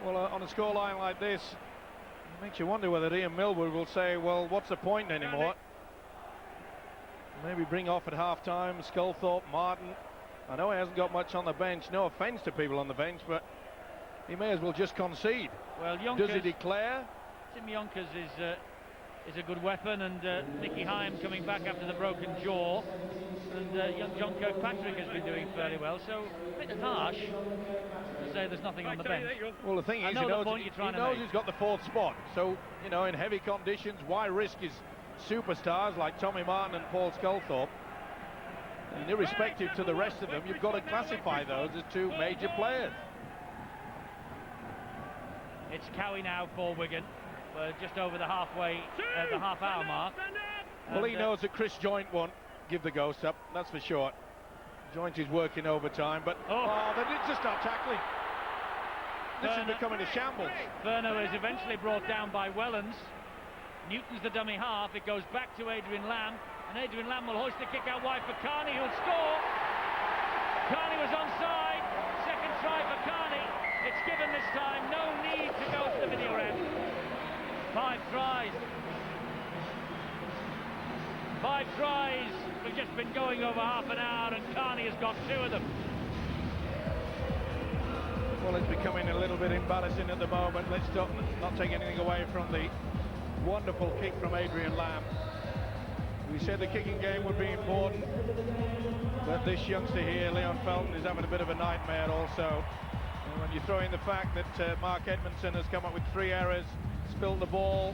Well, on a scoreline like this, it makes you wonder whether Ian Millward will say, well, what's the point anymore? Maybe bring off at half-time Sculthorpe, Martin. I know he hasn't got much on the bench. No offence to people on the bench, but he may as well just concede. Well, does he declare? Tim Yonkers is is a good weapon, and Nicky Hyam coming back after the broken jaw, and young John Kirkpatrick has been doing fairly well, so a bit harsh to say there's nothing on the bench. Well, the thing is, he knows he's got the fourth spot, so, you know, in heavy conditions, why risk his superstars like Tommy Martin and Paul Sculthorpe? And irrespective to the rest of them, you've got to classify those as two major players. It's Cowie now for Wigan. We're just over the halfway, the half-hour mark. Well, he knows that Chris Joint won't give the ghost up, that's for sure. Joint is working overtime, but they did just start tackling. This is becoming a shambles. Furno is eventually brought down by Wellens. Newton's the dummy half. It goes back to Adrian Lamb, and Adrian Lamb will hoist the kick out wide for Carney, who'll score. Carney was onside. Second try for Carney. It's given this time. No need to go to the video ref. 5 tries. 5 tries. We've just been going over half an hour, and Carney has got 2 of them. Well, it's becoming a little bit embarrassing at the moment. Let's not take anything away from the wonderful kick from Adrian Lamb. We said the kicking game would be important, but this youngster here, Leon Felton, is having a bit of a nightmare also. And when you throw in the fact that Mark Edmondson has come up with 3 errors, spilled the ball,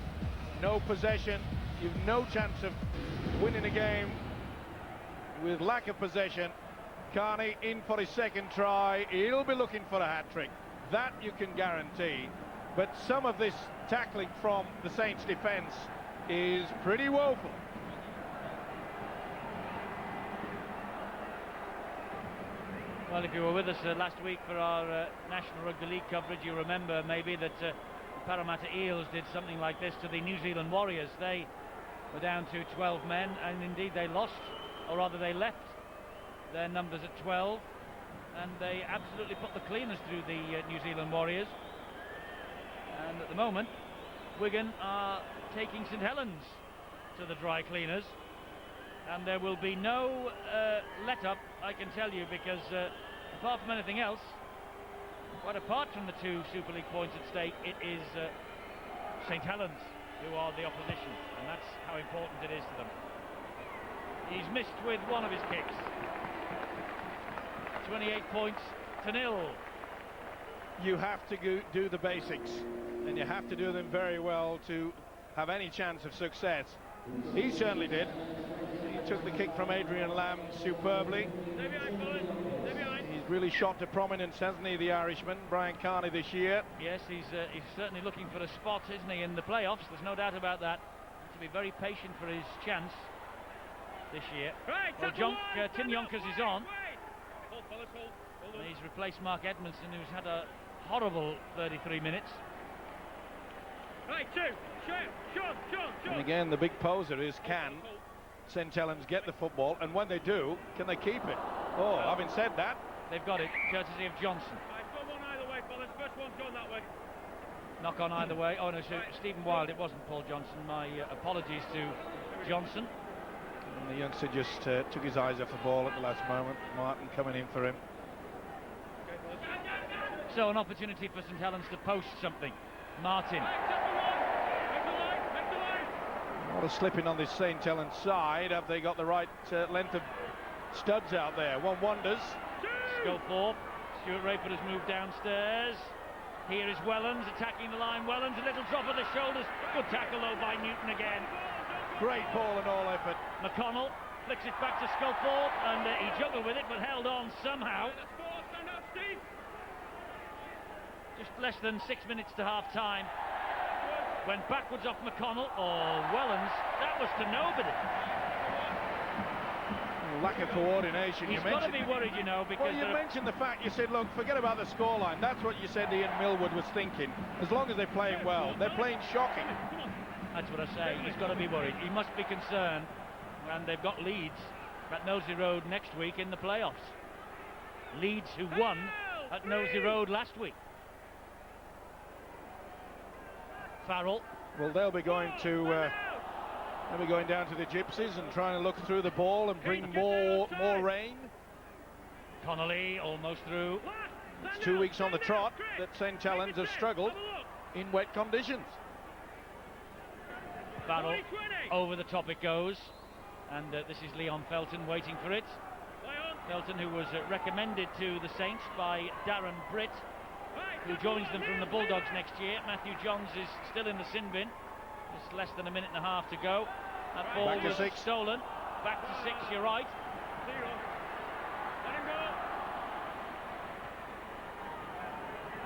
no possession, you've no chance of winning a game with lack of possession. Carney in for his second try. He'll be looking for a hat-trick. That you can guarantee. But some of this tackling from the Saints defence is pretty woeful. Well, if you were with us last week for our National Rugby League coverage, you remember maybe that the Parramatta Eels did something like this to the New Zealand Warriors. They were down to 12 men, and indeed they lost, or rather they left their numbers at 12, and they absolutely put the cleaners through the New Zealand Warriors. And at the moment, Wigan are taking St Helens to the dry cleaners, and there will be no let-up, I can tell you, because apart from anything else, quite apart from the 2 Super League points at stake, it is St Helens who are the opposition, and that's how important it is to them. He's missed with one of his kicks. 28 points to 0. You have to do the basics, and you have to do them very well to have any chance of success. He certainly did. He took the kick from Adrian Lamb superbly. He's really shot to prominence, hasn't he, the Irishman, Brian Carney, this year? Yes, he's certainly looking for a spot, isn't he, in the playoffs. There's no doubt about that. To be very patient for his chance this year. Well, Tim Yonkers is on. And he's replaced Mark Edmondson, who's had a horrible 33 minutes. Right, 2. And again, the big poser is, can St Helens get the football, and when they do, can they keep it? Oh, having said that, they've got it, courtesy of Johnson. Right, go one either way, fellas. First one's going that way. Knock on either way. Oh no, Stephen Wilde, it wasn't Paul Johnson. My apologies to Johnson. And the youngster just took his eyes off the ball at the last moment. Martin coming in for him. So an opportunity for St Helens to post something. Martin. What a slipping on this St Helens side. Have they got the right length of studs out there? One wonders. Sculthorpe. Stuart Rayford has moved downstairs. Here is Wellens attacking the line. Wellens, a little drop of the shoulders. Good tackle though by Newton again. Great ball and all effort. McConnell flicks it back to Sculthorpe, and he juggled with it but held on somehow. Just less than 6 minutes to half time. Went backwards off McConnell. Oh, Wellens, that was to nobody. Lack of coordination. He's got to be worried, you know, because... Well, you mentioned the fact, you said, look, forget about the scoreline. That's what you said Ian Millwood was thinking. As long as they're playing well. They're playing shocking. That's what I say. He's got to be worried. He must be concerned. And they've got Leeds at Nosey Road next week in the playoffs. Leeds, who won at Nosey Road last week. Farrell. Well, they'll be going down to the Gypsies and trying to look through the ball and bring more rain. Connolly almost through. It's 2 weeks on the trot that St Helens have struggled in wet conditions. Farrell. Over the top it goes. And this is Leon Felton waiting for it. Felton, who was recommended to the Saints by Darren Britt, who joins them from the Bulldogs next year. Matthew Johns is still in the sin bin. Just less than a minute and a half to go. That ball was stolen. Back to 6, you're right. Let him go.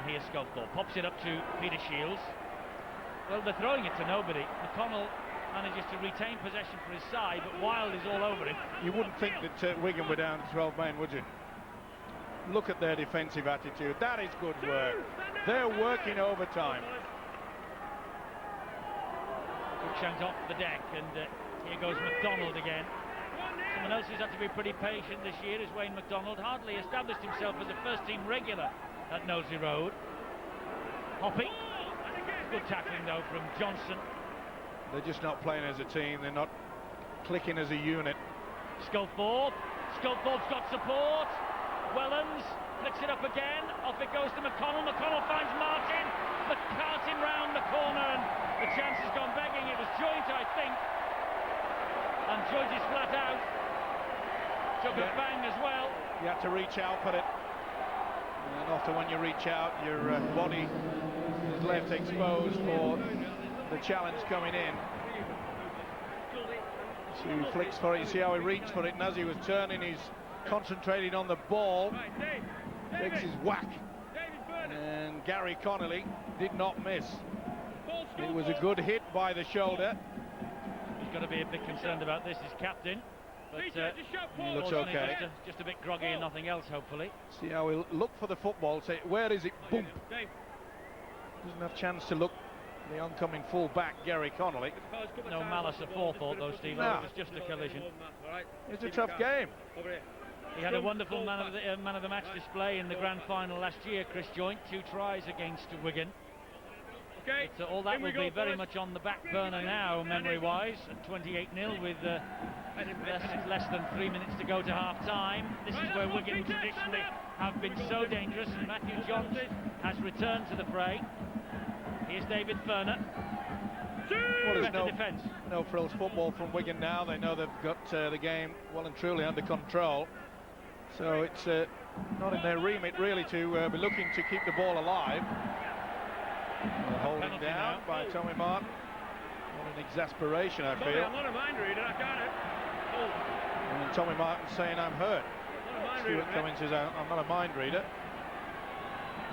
And here's Sculthorpe. Pops it up to Peter Shields. Well, they're throwing it to nobody. McConnell manages to retain possession for his side, but Wild is all over him. You wouldn't think that Wigan were down to 12 men, would you? Look at their defensive attitude. That is good work. They're working overtime. Cruikshank's off the deck, and here goes McDonald again. Someone else who's had to be pretty patient this year is Wayne McDonald. Hardly established himself as a first-team regular at Knowsley Road. Hoppy. Good tackling, though, from Johnson. They're just not playing as a team. They're not clicking as a unit. Sculthorpe. Sculthorpe's got support. Wellens flicks it up again. Off it goes to McConnell. McConnell finds Martin. McCartin round the corner, and the chance has gone begging. It was Joint, I think. And Joint is flat out. Took a bang as well. You have to reach out for it. And often when you reach out, your body is left exposed for the challenge coming in. So he flicks for it. You see how he reached for it, and as he was turning, he's concentrating on the ball. Takes his whack. And Gary Connolly did not miss. It was a good hit by the shoulder. He's got to be a bit concerned about this, his captain. But he looks okay. Just a bit groggy and nothing else, hopefully. See how he'll look for the football, say, where is it? Boom. Doesn't have a chance to look the oncoming full back, Gary Connolly. No malice of forethought, though, Steve. No. It was just a collision. It's a tough game. He had a wonderful man of the match display in the grand final last year, Chris Joint. 2 tries against Wigan. But all that will be very much on the back burner now, memory-wise, at 28-0 with less than 3 minutes to go to half-time. This is where Wigan traditionally have been so dangerous, and Matthew Johns has returned to the fray. Here's David Ferner. Well, there's no frills football from Wigan now. They know they've got the game well and truly under control. So it's not in their remit really to be looking to keep the ball alive. Holding down by Tommy Martin. What an exasperation, I feel. I'm not a mind reader, I can't. And Tommy Martin saying, I'm hurt. Stuart Cummings says, I'm not a mind reader.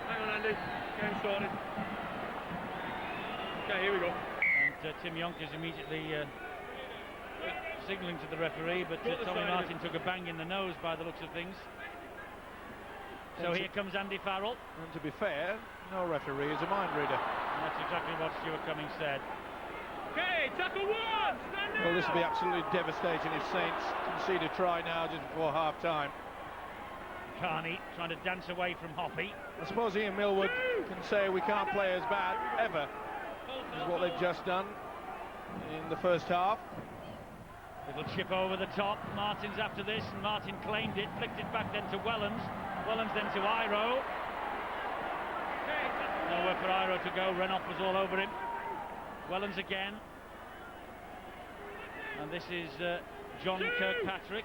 Hang on, Andy. Game started. Okay, here we go. And Tim Yonkers immediately signalling to the referee, but Tommy Martin took a bang in the nose by the looks of things. So here comes Andy Farrell. And to be fair, no referee is a mind reader. And that's exactly what Stuart Cummings said. Okay, tackle 1! Stand Well, this will be absolutely devastating if Saints concede a try now just before half-time. Carney trying to dance away from Hoppy. I suppose Ian Millwood can say we can't play as bad, ever, is what they've just done in the first half. Little chip over the top. Martin's after this, and Martin claimed it, flicked it back then to Wellens. Wellens then to Iro. Nowhere for Iro to go. Renoff was all over him. Wellens again. And this is John Kirkpatrick.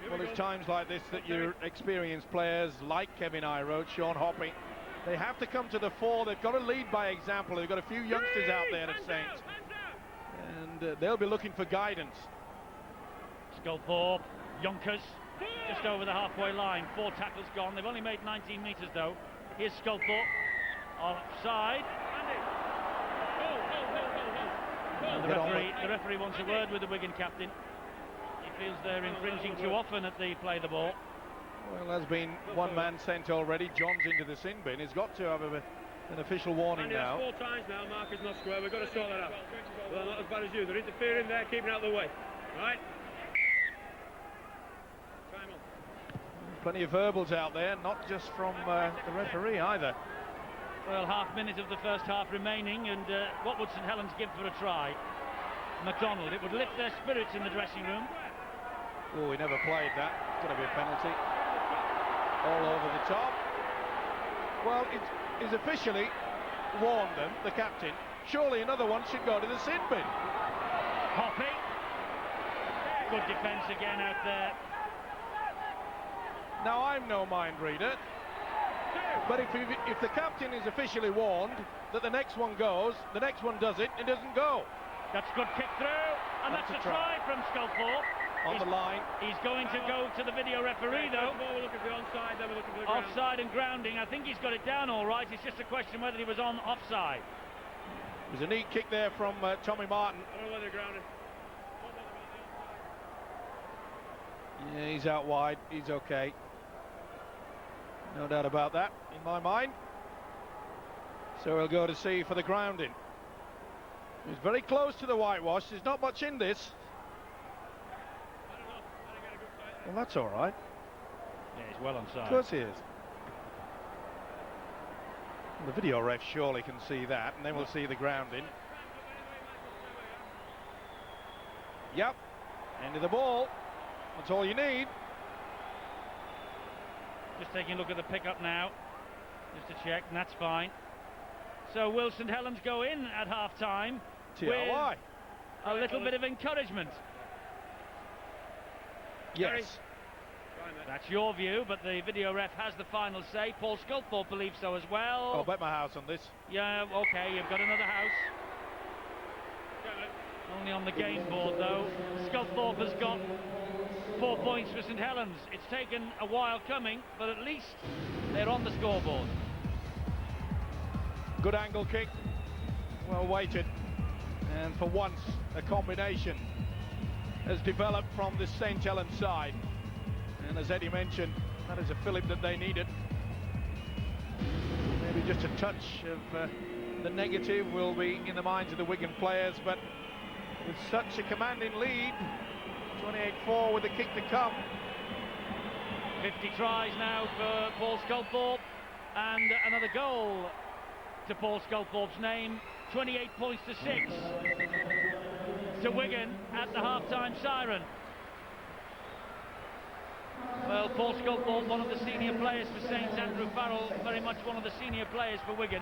Well, it's times like this that your experienced players like Kevin Iro, Sean Hoppy, they have to come to the fore. They've got to lead by example. They've got a few youngsters out there at Saints, and they'll be looking for guidance. Sculthorpe, Yonkers, just over the halfway line. 4 tackles gone. They've only made 19 metres though. Here's Sculthorpe, offside. And the referee wants a word with the Wigan captain. He feels they're infringing too often at the play the ball. Well, there's been one man sent already. John's into the sin bin. He's got to have an official warning now. 4 times now. Mark is not square. We've got to sort that out. Well, not as bad as you. They're interfering there, keeping out of the way. Right? Time on. Plenty of verbals out there, not just from the referee either. Well, half-minute of the first half remaining, and what would St Helens give for a try? McDonald. It would lift their spirits in the dressing room. Oh, he never played that. It's going to be a penalty. All over the top. Well, he's officially warned them, the captain. Surely another one should go to the sin bin. Hoppy. Good defence again out there. Now, I'm no mind reader, but if the captain is officially warned that the next one goes, the next one does it, it doesn't go. That's good kick through, and that's a try from Sculthorpe. On the line. He's going to go to the video referee, though. We'll look at the onside, then we'll look at the ground. Offside and grounding. I think he's got it down all right. It's just a question whether he was on offside. There's a neat kick there from Tommy Martin. I don't know whether they're grounded. Yeah, he's out wide. He's okay. No doubt about that, in my mind. So we'll go to see for the grounding. He's very close to the whitewash. There's not much in this. Well, that's all right. Yeah, he's well onside. Of course he is. The video ref surely can see that, and then we'll see the grounding. Yep. End of the ball. That's all you need. Just taking a look at the pickup now, just to check, and that's fine. So will St Helens go in at half-time with a little bit of encouragement? Yes. That's your view, but the video ref has the final say. Paul Sculthorpe believes so as well. I'll bet my house on this. Yeah, okay, you've got another house. Only on the game board, though. Sculthorpe has got 4 points for St Helens. It's taken a while coming, but at least they're on the scoreboard. Good angle kick. Well weighted. And for once, a combination has developed from the St Helens side. And as Eddie mentioned, that is a fillip that they needed. Maybe just a touch of the negative will be in the minds of the Wigan players, but with such a commanding lead, 28-4 with the kick to come. 50 tries now for Paul Sculthorpe, and another goal to Paul Sculthorpe's name. 28 points to 6 to Wigan at the half-time siren. Well, Paul Sculthorpe, one of the senior players for Saints, Andrew Farrell, very much one of the senior players for Wigan.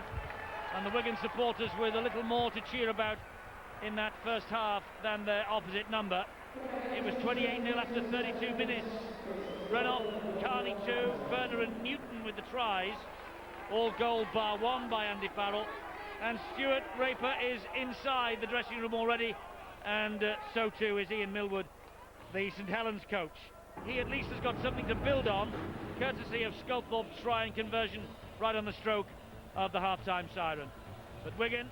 And the Wigan supporters with a little more to cheer about in that first half than their opposite number. It was 28-0 after 32 minutes. Renoff, Carney 2, Werner and Newton with the tries. All goal bar one by Andy Farrell. And Stuart Raper is inside the dressing room already, and so too is Ian Millwood, the St Helens coach. He at least has got something to build on, courtesy of Sculthorpe's try and conversion right on the stroke of the half-time siren. But Wigan,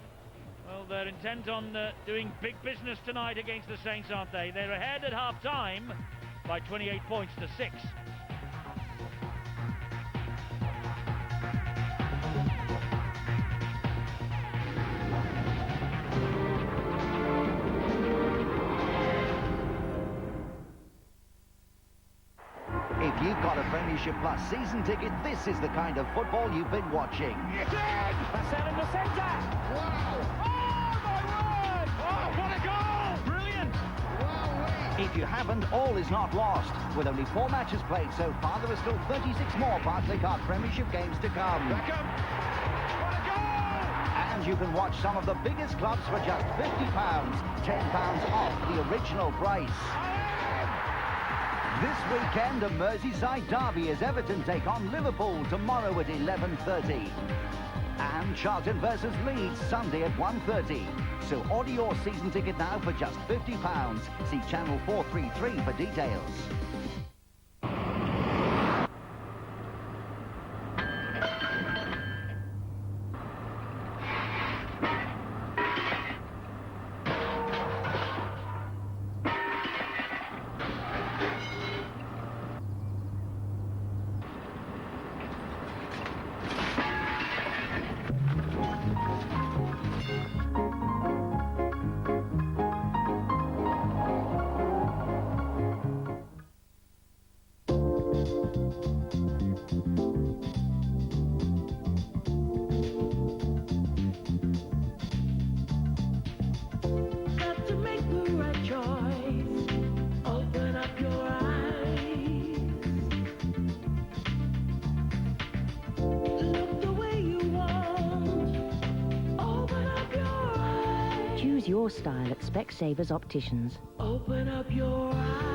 well, they're intent on doing big business tonight against the Saints, aren't they? They're ahead at half-time by 28 points to 6. If you've got a Premiership Plus season ticket, this is the kind of football you've been watching. That's out in the centre. Wow! Oh, my word! Oh, what a goal! Brilliant! If you haven't, all is not lost. With only 4 matches played so far, there are still 36 more Barclaycard Premiership games to come. Beckham! What a goal! And you can watch some of the biggest clubs for just £50, £10 off the original price. This weekend, a Merseyside derby as Everton take on Liverpool tomorrow at 11:30. And Charlton versus Leeds Sunday at 1:30. So order your season ticket now for just £50. See channel 433 for details. your style at Specsavers Opticians. Open up your eyes.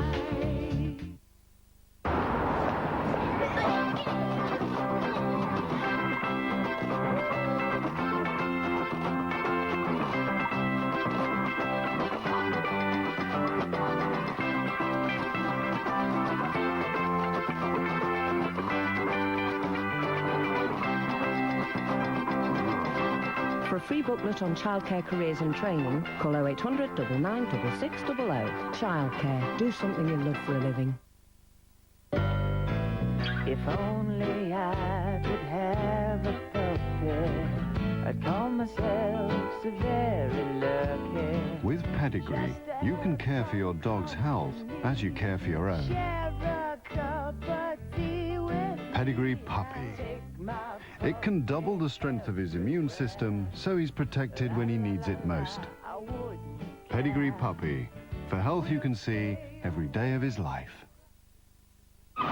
For a free booklet on childcare careers and training, call 0800 99 6600. Childcare. Do something you love for a living. If only I could have a puppy, I'd call myself so very lucky. With Pedigree, you can care for your dog's health as you care for your own. Share a cup of tea with Pedigree Puppy. It can double the strength of his immune system, so he's protected when he needs it most. Pedigree Puppy. For health you can see every day of his life. It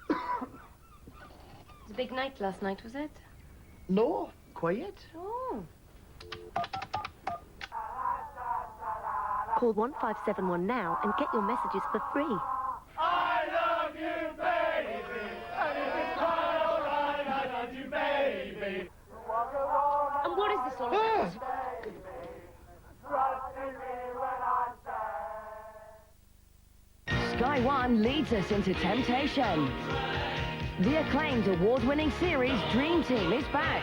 was a big night last night, was it? No, quiet. Oh. Call 1571 now and get your messages for free. I love you, baby. And if it's quite all right, I love you, baby. And what is this all about? Sky One leads us into temptation. The acclaimed award-winning series Dream Team is back.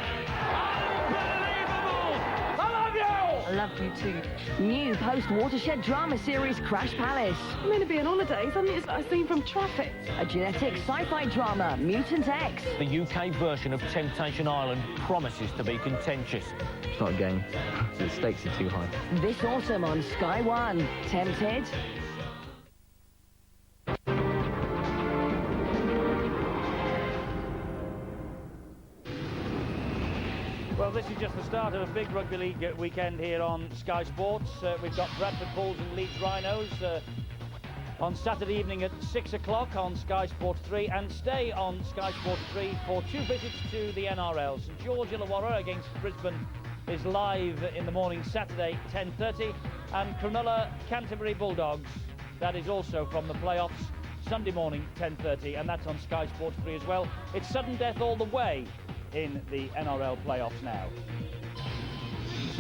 I love you too. New post-watershed drama series Crash Palace. I'm meant to be on holiday, isn't it? I've seen from traffic. A genetic sci-fi drama, Mutant X. The UK version of Temptation Island promises to be contentious. It's not a game. The stakes are too high. This autumn on Sky One. Tempted? Well, this is just the start of a big rugby league weekend here on Sky Sports. We've got Bradford Bulls and Leeds Rhinos on Saturday evening at 6 o'clock on Sky Sports 3, and stay on Sky Sports 3 for two visits to the NRL. St George Illawarra against Brisbane is live in the morning Saturday 10:30, and Cronulla Canterbury Bulldogs, that is also from the playoffs, Sunday morning 10:30, and that's on Sky Sports 3 as well. It's sudden death all the way in the NRL playoffs now.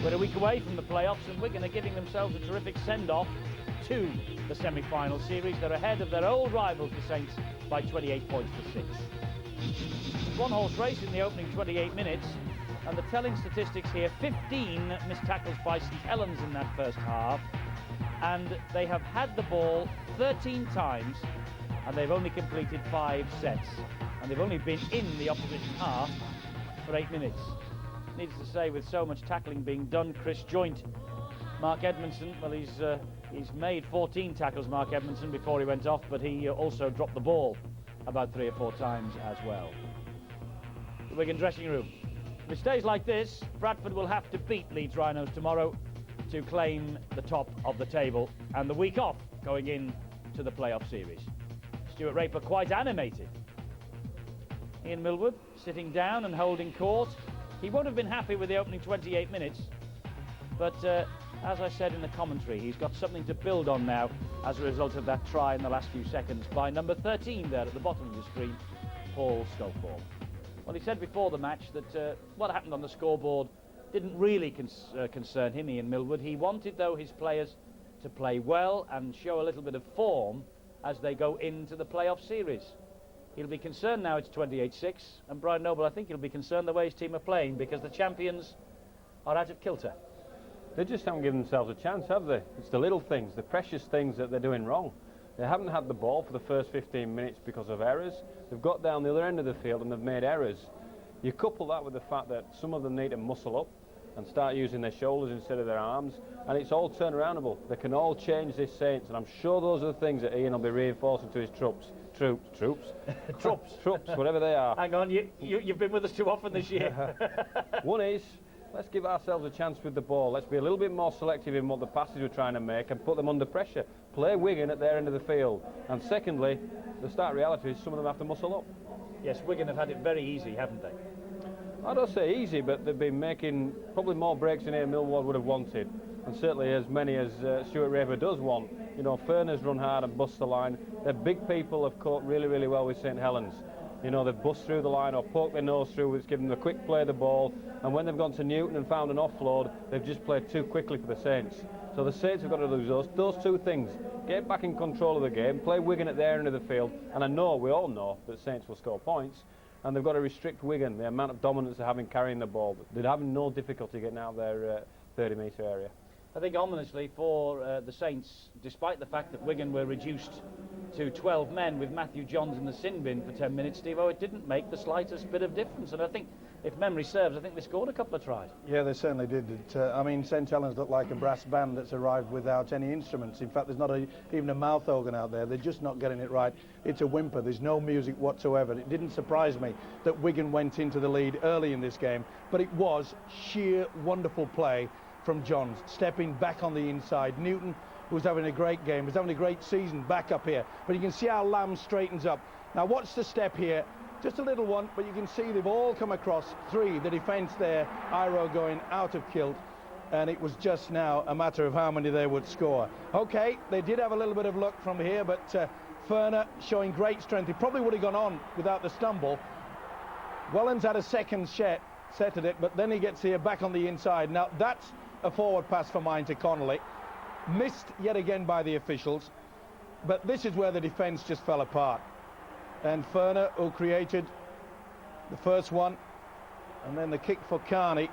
We're a week away from the playoffs, and Wigan are giving themselves a terrific send-off to the semi-final series. They're ahead of their old rivals, the Saints, by 28 points to 6. One-horse race in the opening 28 minutes, and the telling statistics here: 15 missed tackles by St Helens in that first half, and they have had the ball 13 times, and they've only completed 5 sets, and they've only been in the opposition half for 8 minutes. Needless to say, with so much tackling being done, Chris Joint, Mark Edmondson, well, he's made 14 tackles, Mark Edmondson, before he went off, but he also dropped the ball about 3 or 4 times as well. The Wigan dressing room. If it stays like this, Bradford will have to beat Leeds Rhinos tomorrow to claim the top of the table and the week off going in to the playoff series. Stuart Raper quite animated. Ian Millwood sitting down and holding court. He won't have been happy with the opening 28 minutes, but as I said in the commentary, he's got something to build on now as a result of that try in the last few seconds by number 13 there at the bottom of the screen, Paul Stokeford. Well, he said before the match that what happened on the scoreboard didn't really concern him, Ian Millwood. He wanted, though, his players to play well and show a little bit of form as they go into the playoff series. He'll be concerned now it's 28-6, and Brian Noble, I think he'll be concerned the way his team are playing, because the champions are out of kilter. They just haven't given themselves a chance, have they? It's the little things, the precious things that they're doing wrong. They haven't had the ball for the first 15 minutes because of errors. They've got down the other end of the field and they've made errors. You couple that with the fact that some of them need to muscle up and start using their shoulders instead of their arms, and it's all turnaroundable. They can all change this Saints, and I'm sure those are the things that Ian will be reinforcing to his troops, whatever they are. Hang on, you've been with us too often this year. One is, let's give ourselves a chance with the ball. Let's be a little bit more selective in what the passes we're trying to make and put them under pressure. Play Wigan at their end of the field. And secondly, the stark reality is some of them have to muscle up. Yes, Wigan have had it very easy, haven't they? I don't say easy, but they've been making probably more breaks than Millwall would have wanted, and certainly as many as Stuart Raper does want. You know, Furness run hard and bust the line. Their big people have coped really, really well with St Helens. You know, they've bust through the line or poked their nose through, which given them a quick play of the ball, and when they've gone to Newton and found an offload, they've just played too quickly for the Saints. So the Saints have got to lose those two things. Get back in control of the game, play Wigan at their end of the field, and I know, we all know, that Saints will score points, and they've got to restrict Wigan, the amount of dominance they're having carrying the ball. They're having no difficulty getting out of their 30-metre area. I think ominously for the Saints, despite the fact that Wigan were reduced to 12 men with Matthew Johns in the sin bin for 10 minutes, Steve-O, it didn't make the slightest bit of difference. And I think, if memory serves, I think they scored a couple of tries. Yeah, they certainly did. I mean, St Helens looked like a brass band that's arrived without any instruments. In fact, there's not even a mouth organ out there. They're just not getting it right. It's a whimper. There's no music whatsoever. It didn't surprise me that Wigan went into the lead early in this game, but it was sheer wonderful play from Johns, stepping back on the inside. Newton, who's having a great game, was having a great season back up here. But you can see how Lamb straightens up. Now, watch the step here. Just a little one, but you can see they've all come across three. The defence there, Iro going out of kilt, and it was just now a matter of how many they would score. Okay, they did have a little bit of luck from here, but Ferner showing great strength. He probably would have gone on without the stumble. Wellens had a second set at it, but then he gets here back on the inside. Now, that's a forward pass for mine to Connolly. Missed yet again by the officials, but this is where the defence just fell apart. And Ferner, who created the first one, and then the kick for Carney.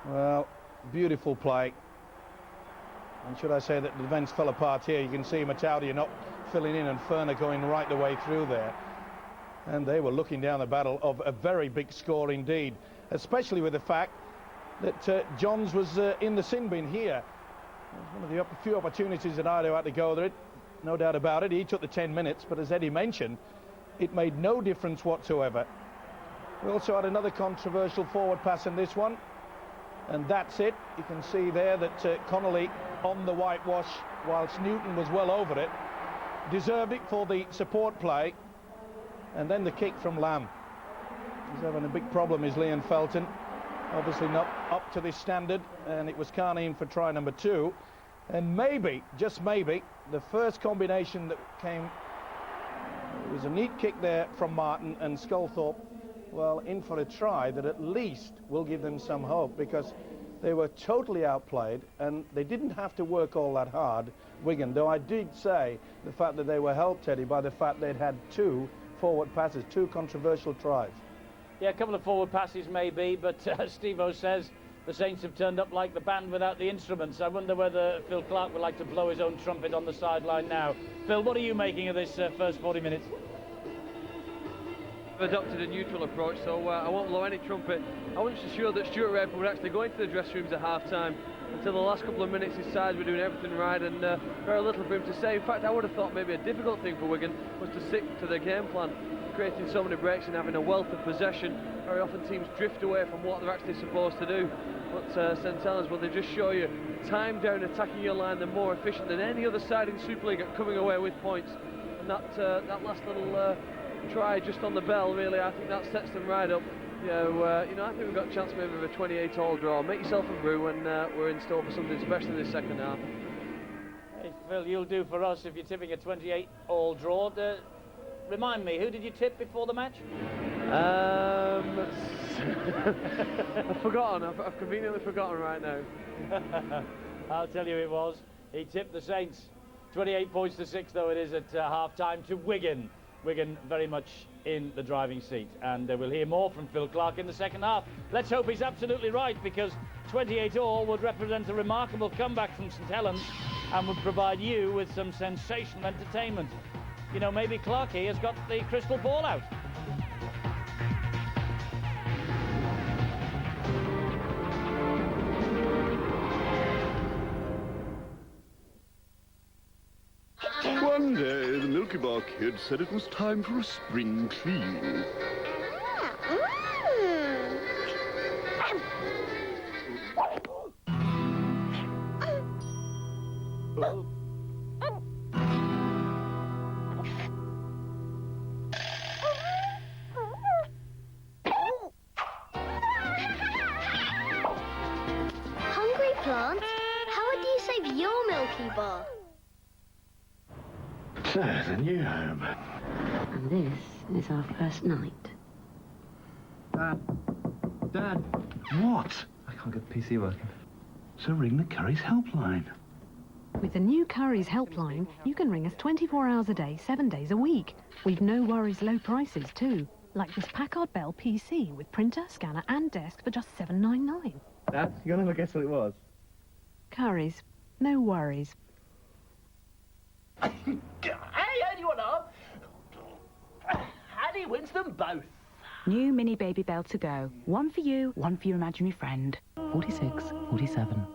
Well, beautiful play. And should I say that the defence fell apart here? You can see Mataudia not filling in and Ferner going right the way through there. And they were looking down the barrel of a very big score indeed, especially with the fact that Johns was in the sin bin here. It was one of the few opportunities that Ido had to go there. No doubt about it, he took the 10 minutes, but as Eddie mentioned, it made no difference whatsoever. We also had another controversial forward pass in this one, and that's it. You can see there that Connolly on the whitewash, whilst Newton was well over it, deserved it for the support play, and then the kick from Lamb. He's having a big problem, is Liam Felton. Obviously not up to this standard, and it was Carney in for try number 2. And maybe, just maybe, the first combination that came, it was a neat kick there from Martin, and Sculthorpe, well, in for a try that at least will give them some hope, because they were totally outplayed and they didn't have to work all that hard, Wigan, though I did say the fact that they were helped, Teddy, by the fact they'd had 2 forward passes, 2 controversial tries. Yeah, a couple of forward passes maybe, but Steve-O says the Saints have turned up like the band without the instruments. I wonder whether Phil Clark would like to blow his own trumpet on the sideline now. Phil, what are you making of this first 40 minutes? I've adopted a neutral approach, so I won't blow any trumpet. I wasn't so sure that Stuart Raper would actually go into the dressing rooms at half-time. Until the last couple of minutes, his sides were doing everything right, and very little for him to say. In fact, I would have thought maybe a difficult thing for Wigan was to stick to their game plan, creating so many breaks and having a wealth of possession. Very often teams drift away from what they're actually supposed to do. But St Helens, well, they just show you time down attacking your line, they're more efficient than any other side in Super League at coming away with points. And that last little try just on the bell, really, I think that sets them right up. You know, I think we've got a chance maybe of a 28-all draw. Make yourself a brew, and we're in store for something special in this second half. Hey, Phil, you'll do for us if you're tipping a 28-all draw. Remind me, who did you tip before the match? I've forgotten. I've conveniently forgotten right now. I'll tell you it was. He tipped the Saints. 28 points to 6, though it is at half-time, to Wigan. Wigan very much in the driving seat, and we'll hear more from Phil Clark in the second half. Let's hope he's absolutely right, because 28-all would represent a remarkable comeback from St Helens and would provide you with some sensational entertainment. You know, maybe Clarkey has got the crystal ball out. One day, the Milky Bar Kid said it was time for a spring clean. can't. How do you save your Milky Bar? So, the new home. And this is our first night. Dad. What? I can't get the PC working. So ring the Curry's helpline. With the new Curry's helpline, you can ring us 24 hours a day, 7 days a week. We've no worries low prices too. Like this Packard Bell PC with printer, scanner and desk for just $7.99. Dad, you'll never guess what it was. Curry's. No worries. Hey, anyone up? Annie wins them both. New mini baby bell to go. One for you, one for your imaginary friend. 46, 47.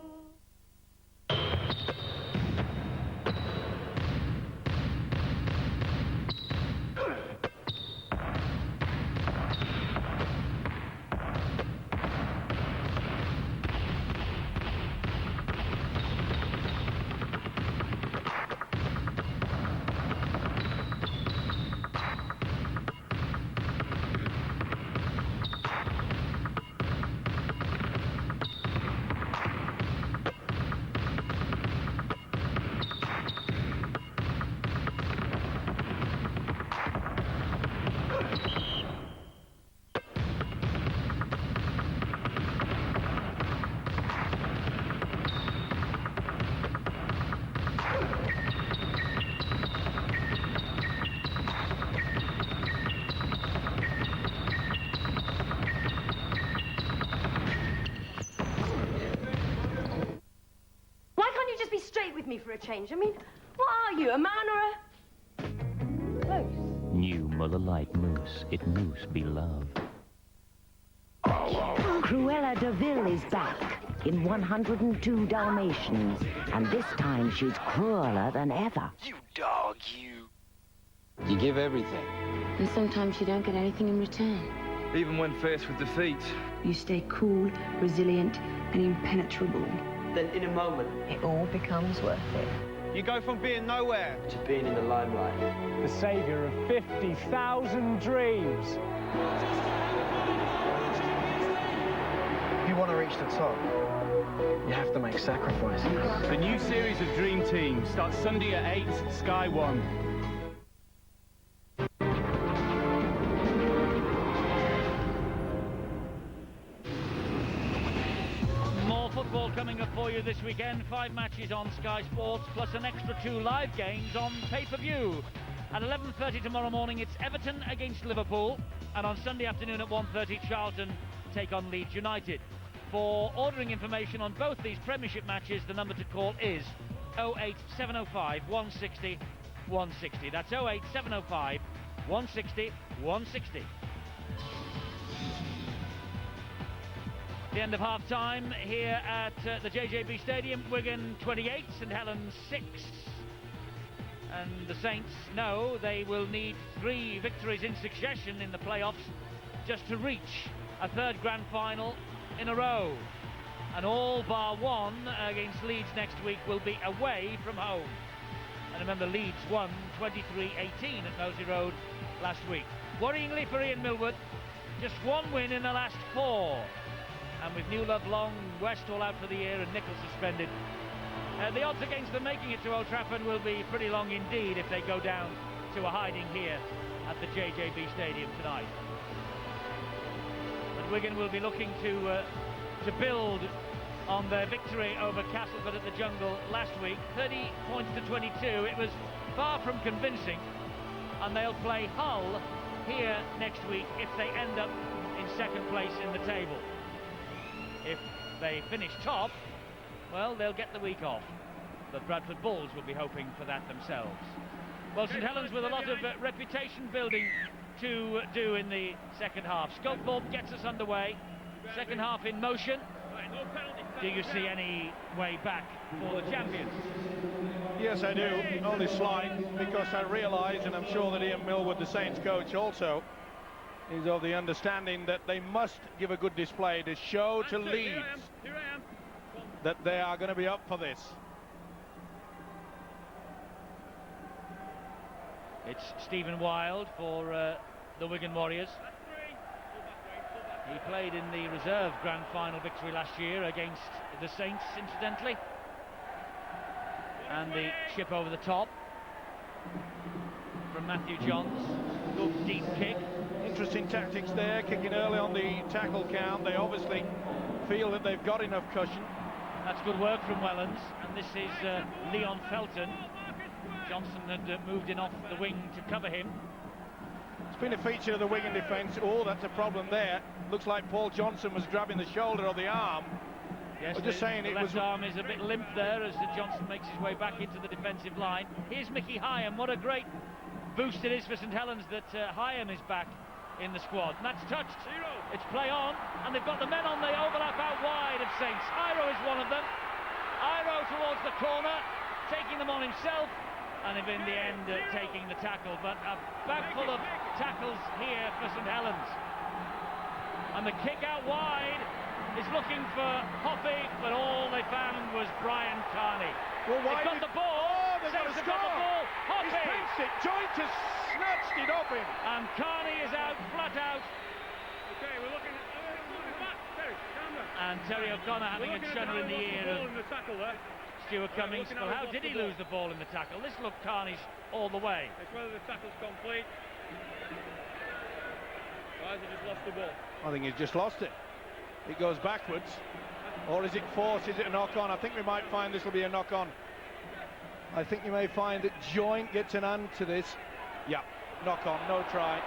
For a change. I mean, what are you, a man or a... Moose? New Mother Light Moose. It moose be love. Cruella de Vil is back in 102 Dalmatians, and this time she's crueler than ever. You dog, you. You give everything. And sometimes you don't get anything in return. Even when faced with defeat. You stay cool, resilient, and impenetrable. Then in a moment, It all becomes worth it. You go from being nowhere to being in the limelight. The saviour of 50,000 dreams. If you want to reach the top, you have to make sacrifices. The new series of Dream Team starts Sunday at 8, Sky 1. More football coming up for you this weekend. 5 matches on Sky Sports, plus an extra 2 live games on pay-per-view. At 11:30 tomorrow morning, it's Everton against Liverpool. And on Sunday afternoon at 1:30, Charlton take on Leeds United. For ordering information on both these Premiership matches, the number to call is 08705 160 160. That's 08705 160 160. The end of half-time here at the JJB Stadium. Wigan 28, St Helens 6. And the Saints know they will need 3 victories in succession in the playoffs just to reach a 3rd grand final in a row. And all bar 1 against Leeds next week will be away from home. And remember, Leeds won 23-18 at Nosey Road last week. Worryingly for Ian Millward, just 1 win in the last 4. And with Newlove, Long, West all out for the year and Nicholl suspended, the odds against them making it to Old Trafford will be pretty long indeed if they go down to a hiding here at the JJB Stadium tonight. But Wigan will be looking to build on their victory over Castleford at the Jungle last week. 30 points to 22. It was far from convincing, and they'll play Hull here next week if they end up in 2nd place in the table. If they finish top, well, they'll get the week off. But Bradford Bulls will be hoping for that themselves. Well, St Helens with a lot of reputation building to do in the 2nd half. Sculpthorpe gets us underway. 2nd half in motion. Do you see any way back for the champions? Yes, I do. Only slight, because I realise, and I'm sure that Ian Millward, the Saints coach, also is of the understanding that they must give a good display to show to Leeds that they are going to be up for this. It's Stephen Wild for the Wigan Warriors. He played in the reserve grand final victory last year against the Saints, incidentally. And the chip over the top from Matthew Johns. Good deep kick. Interesting tactics there, kicking early on the tackle count. They obviously feel that they've got enough cushion. That's good work from Wellens, and this is Leon Felton. Johnson had moved in off the wing to cover him. It's been a feature of the Wigan defence. Oh, that's a problem there. Looks like Paul Johnson was grabbing the shoulder or the arm. Yes, I'm just saying the it left was... arm is a bit limp there as Johnson makes his way back into the defensive line. Here's Mickey Hyam. What a great boost it is for St Helens that Hyam is back in the squad. And that's touched. It's play on, and they've got the men on the overlap out wide of Saints. Iro is one of them. Iro towards the corner, taking them on himself, and in the end taking the tackle. But a bag full of tackles here for St Helens. And the kick out wide is looking for Hoppy, but all they found was Brian Carney. Well, they've got the ball. Oh, they've got Saints a have got the score. ball. Hoppy. He's pinched it. Joint has snatched it off him. And Carney is out, flat out. Okay, we're looking back. Terry, calm down. And Terry O'Connor having a shudder in the ear of Stuart Cummings. Well, how did he lose the ball in the tackle? This looked Carney's all the way. It's whether the tackle's complete. Or has he just lost the ball? I think he's just lost it. It goes backwards. Or is it force? Is it a knock-on? I think we might find this will be a knock-on. I think you may find that Joint gets an hand to this. Yeah, knock-on, no try.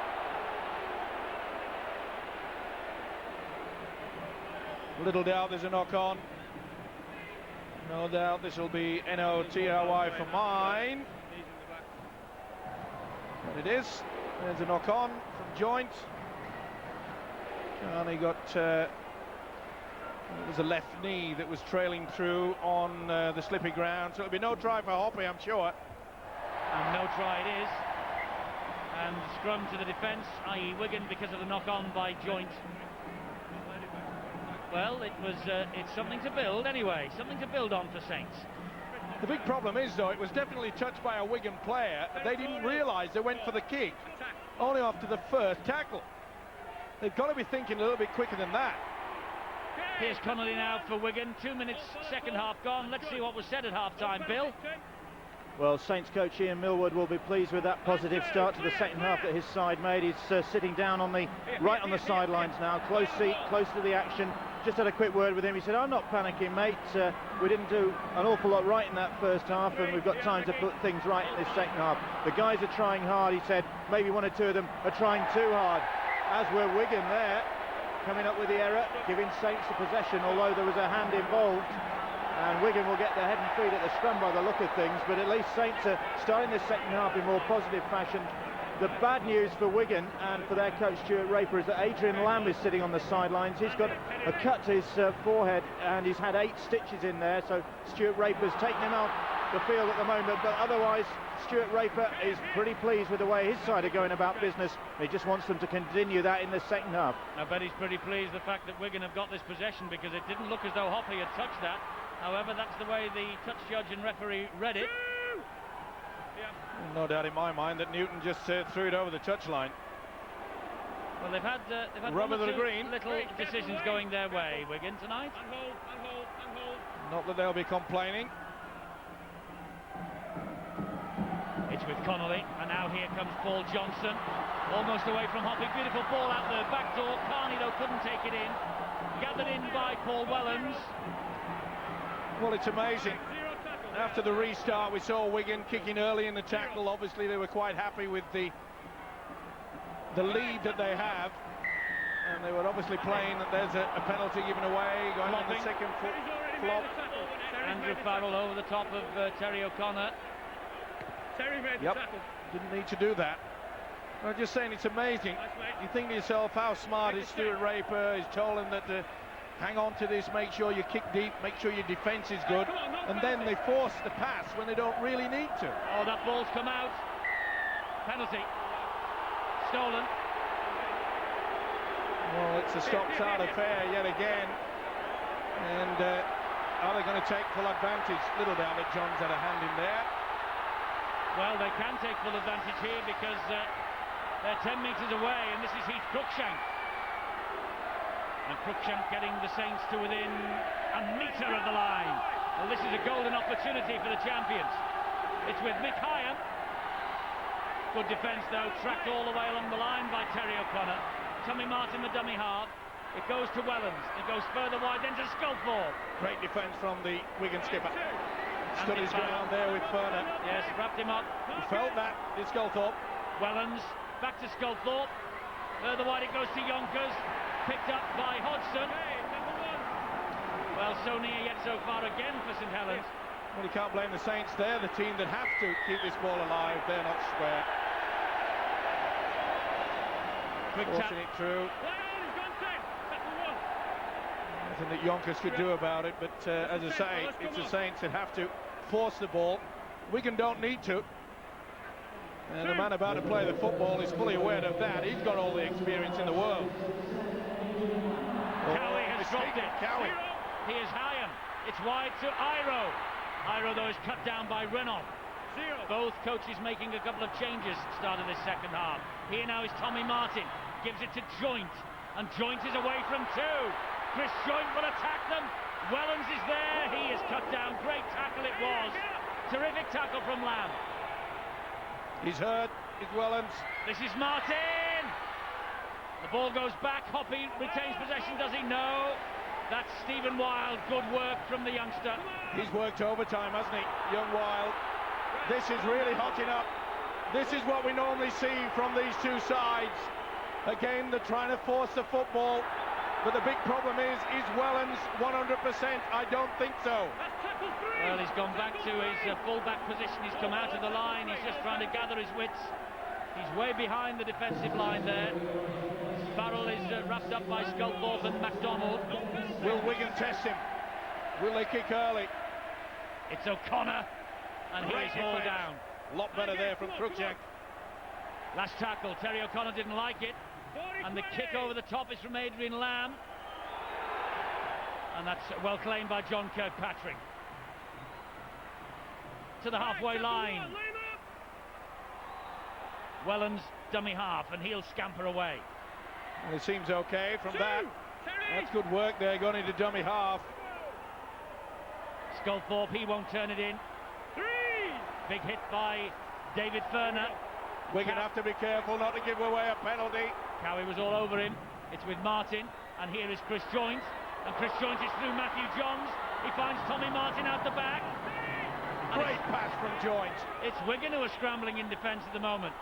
Little doubt there's a knock-on. No doubt this will be N-O-T-R-Y for mine. And it is. There's a knock-on from Joint. And he got... it was a left knee that was trailing through on the slippy ground, so it'll be no try for Hoppy, I'm sure. And no try it is. And scrum to the defence, i.e. Wigan, because of the knock-on by Joint. Well, it's something to build anyway, something to build on for Saints. The big problem is, though, it was definitely touched by a Wigan player. They didn't realise they went for the kick only after the first tackle. They've got to be thinking a little bit quicker than that. Here's Connolly now for Wigan. 2 minutes, second half gone. Let's see what was said at half-time, Bill. Well, Saints coach Ian Millward will be pleased with that positive start to the second half that his side made. He's sitting down on the sidelines now, close seat, close to the action. Just had a quick word with him. He said, "I'm not panicking, mate. We didn't do an awful lot right in that first half, and we've got time to put things right in this second half. The guys are trying hard," he said. "Maybe one or two of them are trying too hard." As were Wigan there, coming up with the error, giving Saints the possession, although there was a hand involved. And Wigan will get their head and feet at the scrum by the look of things, but at least Saints are starting this second half in more positive fashion. The bad news for Wigan and for their coach Stuart Raper is that Adrian Lamb is sitting on the sidelines. He's got a cut to his forehead and he's had 8 stitches in there, so Stuart Raper's taken him off the field at the moment, but otherwise Stuart Raper is pretty pleased with the way his side are going about business. He just wants them to continue that in the second half. I bet he's pretty pleased the fact that Wigan have got this possession, because it didn't look as though Hoppy had touched that. However, that's the way the touch judge and referee read it. No doubt in my mind that Newton just threw it over the touchline. Well, they've had Rubber one or the two green. little decisions going their way, Wigan, tonight. Not that they'll be complaining. It's with Connolly, and now here comes Paul Johnson, almost away from Hoppy. Beautiful ball out the back door. Carney, though, couldn't take it in. Gathered in by Paul Wellens. Well, it's amazing. After the restart, we saw Wigan kicking early in the tackle. Obviously, they were quite happy with the lead that they have. And they were obviously playing that there's a penalty given away, going on the second foot flop. Andrew Farrell over the top of Terry O'Connor. Terry made the tackle. Didn't need to do that. I'm just saying, it's amazing. You think to yourself, how smart is Stuart Raper? He's told him that hang on to this, make sure you kick deep, make sure your defence is good, and then they force the pass when they don't really need to. Oh, that ball's come out. Penalty. Stolen. Well, it's a stop-start affair yet again. And are they going to take full advantage? Little doubt that John's had a hand in there. Well, they can take full advantage here because they're 10 metres away, and this is Heath Cruikshank. And Cruikshank getting the Saints to within a metre of the line. Well, this is a golden opportunity for the champions. It's with Mick Hyam. Good defence, though, tracked all the way along the line by Terry O'Connor. Tommy Martin, the dummy half. It goes to Wellens. It goes further wide, then to Sculthorpe. Great defence from the Wigan skipper. Stood his ground there with Ferner. Yes, wrapped him up. He felt that, did Sculthorpe. Wellens, back to Sculthorpe. Further wide it goes to Yonkers. Picked up by Hodgson. Well, so near yet so far again for St Helens. Well, you can't blame the Saints. They're the team that have to keep this ball alive. They're not square. Quick forcing it through. Nothing that Yonkers could do about it, but as I say, it's the Saints that have to force the ball. Wigan don't need to. And the man about to play the football is fully aware of that. He's got all the experience in the world. Cowie has dropped it. Cowie. Here's Hyam. It's wide to Iro. Iro, though, is cut down by Renault. Both coaches making a couple of changes at the start of this second half. Here now is Tommy Martin. Gives it to Joint. And Joint is away from two. Chris Joint will attack them. Wellens is there. He is cut down. Great tackle it was. Terrific tackle from Lamb. He's hurt. It's Wellens. This is Martin. The ball goes back. Hoppy retains possession. Does he? No. That's Stephen Wild. Good work from the youngster. He's worked overtime, hasn't he? Young Wild. This is really hotting up. This is what we normally see from these two sides. Again, they're trying to force the football. But the big problem is Wellens 100%? I don't think so. Well, he's gone back to his full-back position. He's come out of the line. He's just trying to gather his wits. He's way behind the defensive line there. Farrell is wrapped up by Sculthorpe and MacDonald. Will Wigan test him? Will they kick early? It's O'Connor, and he's hauled down. A lot better there from Cruikshank. Last tackle, Terry O'Connor didn't like it. And the kick over the top is from Adrian Lamb. And that's well claimed by John Kirkpatrick. To the halfway line. Wellens, dummy half, and he'll scamper away. Well, it seems okay from that. That's good work there, going into dummy half. Sculthorpe, he won't turn it in. Big hit by David Ferner. Wigan have to be careful not to give away a penalty. Cowie was all over him. It's with Martin, and here is Chris Joint. And Chris Joint is through Matthew Johns. He finds Tommy Martin out the back. Great pass from Joint. It's Wigan who are scrambling in defence at the moment.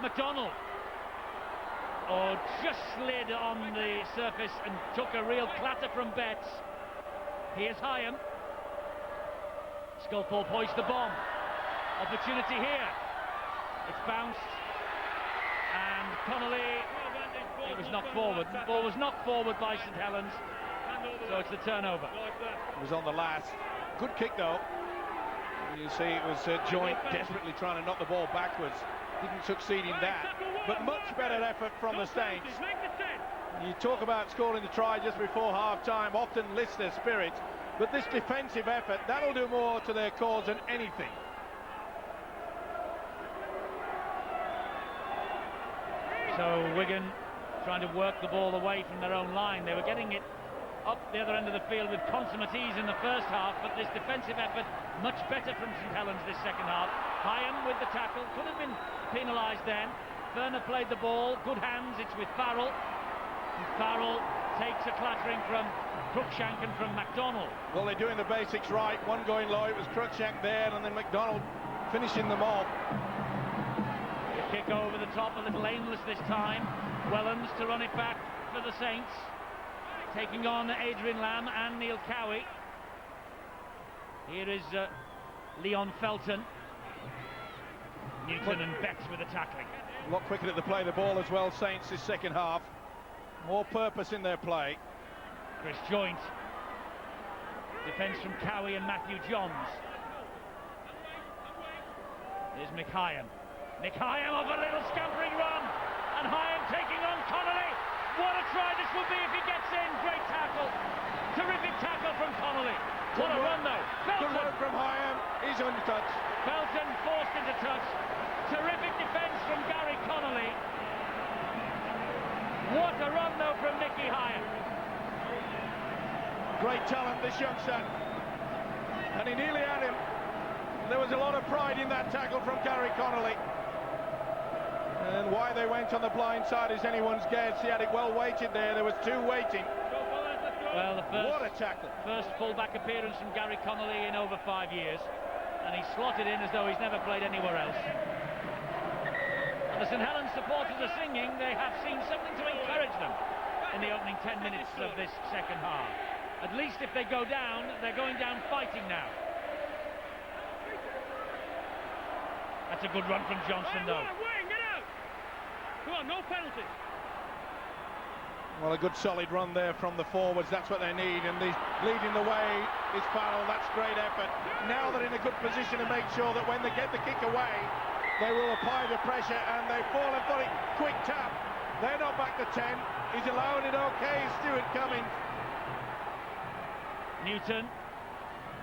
MacDonald. Oh, just slid on the surface and took a real clatter from Betts. Here's Hyam. Sculthorpe hoists the bomb. Opportunity here. It's bounced. And Connolly, it was knocked forward. The ball was knocked forward by St Helens. So it's the turnover. It was on the last. Good kick, though. You see it was Joint desperately trying to knock the ball backwards. Didn't succeed in that. But much better effort from the Saints. You talk about scoring the try just before half-time, often lifts their spirit. But this defensive effort, that'll do more to their cause than anything. So Wigan trying to work the ball away from their own line. They were getting it up the other end of the field with consummate ease in the first half, but this defensive effort much better from St Helens this second half. Hyam with the tackle, could have been penalised then. Ferner played the ball, good hands, it's with Farrell. And Farrell takes a clattering from Cruikshank and from MacDonald. Well, they're doing the basics right. One going low, it was Cruikshank there, and then MacDonald finishing them off. The kick over the top, a little aimless this time. Wellens to run it back for the Saints. Taking on Adrian Lamb and Neil Cowie. Here is Leon Felton. Newton and Betts with the tackling. A lot quicker at the play the ball as well, Saints, this second half. More purpose in their play. Chris Joint. Defence from Cowie and Matthew Johns. Here's Mick Hyam. Mick Hyam off a little scampering run. And Hyam taking on Connolly. What a try this will be if he gets in. Great tackle. Terrific tackle from Connolly. What a run though. Felton. Good work from Hyam. He's untouched. Felton forced into touch. Terrific defence from Gary Connolly. What a run though from Mickey Hyam. Great talent, this youngster. And he nearly had him. There was a lot of pride in that tackle from Gary Connolly. And why they went on the blind side is anyone's guess. He had it well weighted there. There was two waiting. Well, What a tackle. First full-back appearance from Gary Connolly in over 5 years. And he slotted in as though he's never played anywhere else. And the St Helens supporters are singing. They have seen something to encourage them in the opening 10 minutes of this second half. At least if they go down, they're going down fighting now. That's a good run from Johnson, though. Come on, no penalties. Well, a good solid run there from the forwards. That's what they need. And leading the way is Farrell. That's great effort. Now they're in a good position to make sure that when they get the kick away, they will apply the pressure, and they fall and put it. Quick tap. They're not back to 10. He's allowing it okay. Stuart Cummings. Newton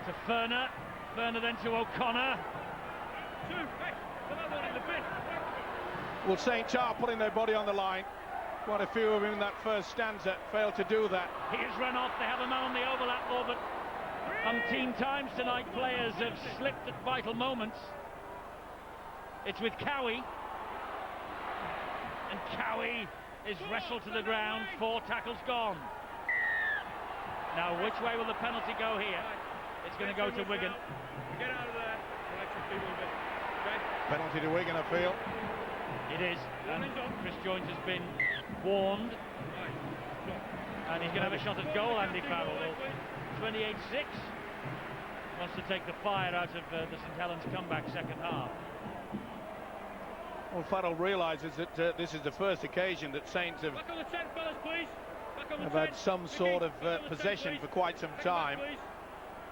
to Ferner. Ferner then to O'Connor. Well, St Charles putting their body on the line. Quite a few of them in that first stanza failed to do that. He has run off. They have a man on the overlap ball, but umpteen times tonight players have slipped at vital moments. It's with Cowie. And Cowie is wrestled to the ground. 4 tackles gone. Now, which way will the penalty go here? It's going to go to Wigan. Get out of there. Penalty to Wigan, I feel. It is. And Chris Joynt has been warned. And he's going to have a shot at goal, Andy Farrell. 28-6. Wants to take the fire out of the St Helens comeback second half. Well, Farrell realises that this is the first occasion that Saints have Back on the 10, fellas, please. Back on the 10. had some sort of possession for quite some time.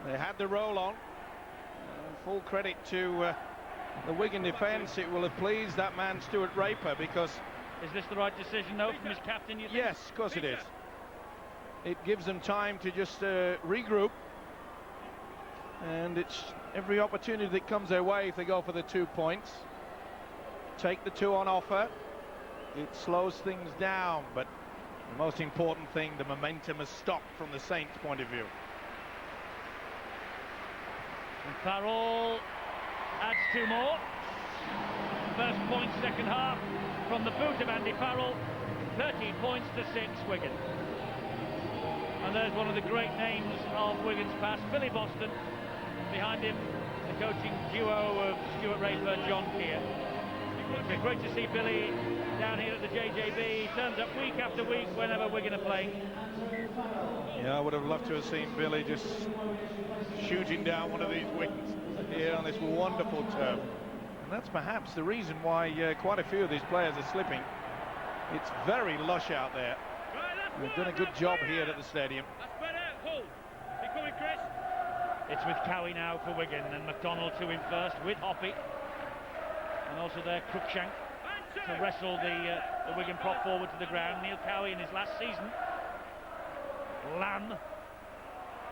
They had the roll on. Full credit to the Wigan defence. It will have pleased that man Stuart Raper, because... Is this the right decision, though, from his captain, you think? Yes, of course it is. It gives them time to just regroup. And it's every opportunity that comes their way if they go for the 2 points. Take the 2 on offer. It slows things down, but the most important thing, the momentum has stopped from the Saints' point of view. And Farrell adds 2 more. First point, second half, from the boot of Andy Farrell. 13 points to 6, Wigan. And there's one of the great names of Wigan's past, Billy Boston. Behind him, the coaching duo of Stuart Raper, John Keir. It's great to see Billy down here at the JJB. He turns up week after week whenever Wigan are playing. Yeah, I would have loved to have seen Billy just shooting down one of these wings here on this wonderful turf. And that's perhaps the reason why quite a few of these players are slipping. It's very lush out there. They've done a good job here at the stadium. That's better. Hold. Keep coming, Chris. It's with Cowie now for Wigan, and McDonald to him first with Hoppy. And also there Cruikshank to wrestle the Wigan prop forward to the ground. Neil Cowie in his last season. Lamb.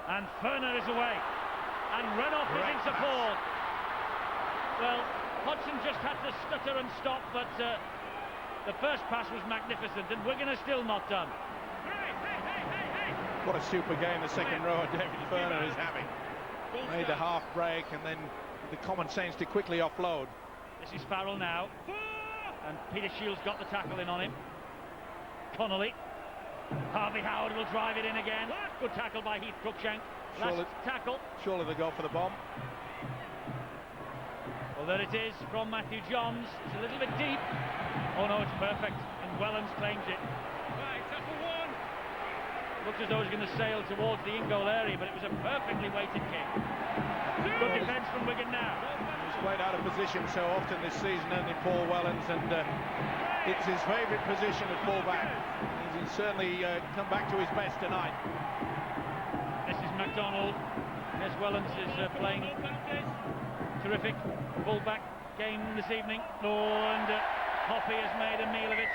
And Ferner is away. And Renoff is in support. Well, Hodgson just had to stutter and stop, but the first pass was magnificent, and Wigan are still not done. What a super game the second row David Ferner is having. Made the half break, and then the common sense to quickly offload. This is Farrell now, and Peter Shields got the tackle in on him. Connolly. Harvey Howard will drive it in again. Good tackle by Heath Cruikshank. Last tackle. Surely they go for the bomb. Well, there it is from Matthew Johns. It's a little bit deep. Oh no, it's perfect, and Wellens claims it. Right, tackle 1. Looked as though it was going to sail towards the in-goal area, but it was a perfectly weighted kick. Good defence from Wigan now. He's played out of position so often this season, hasn't he, Paul Wellens, and it's his favourite position at full-back. He's certainly come back to his best tonight. This is MacDonald. Yes, Wellens is playing terrific full-back game this evening. And Hoppy has made a meal of it.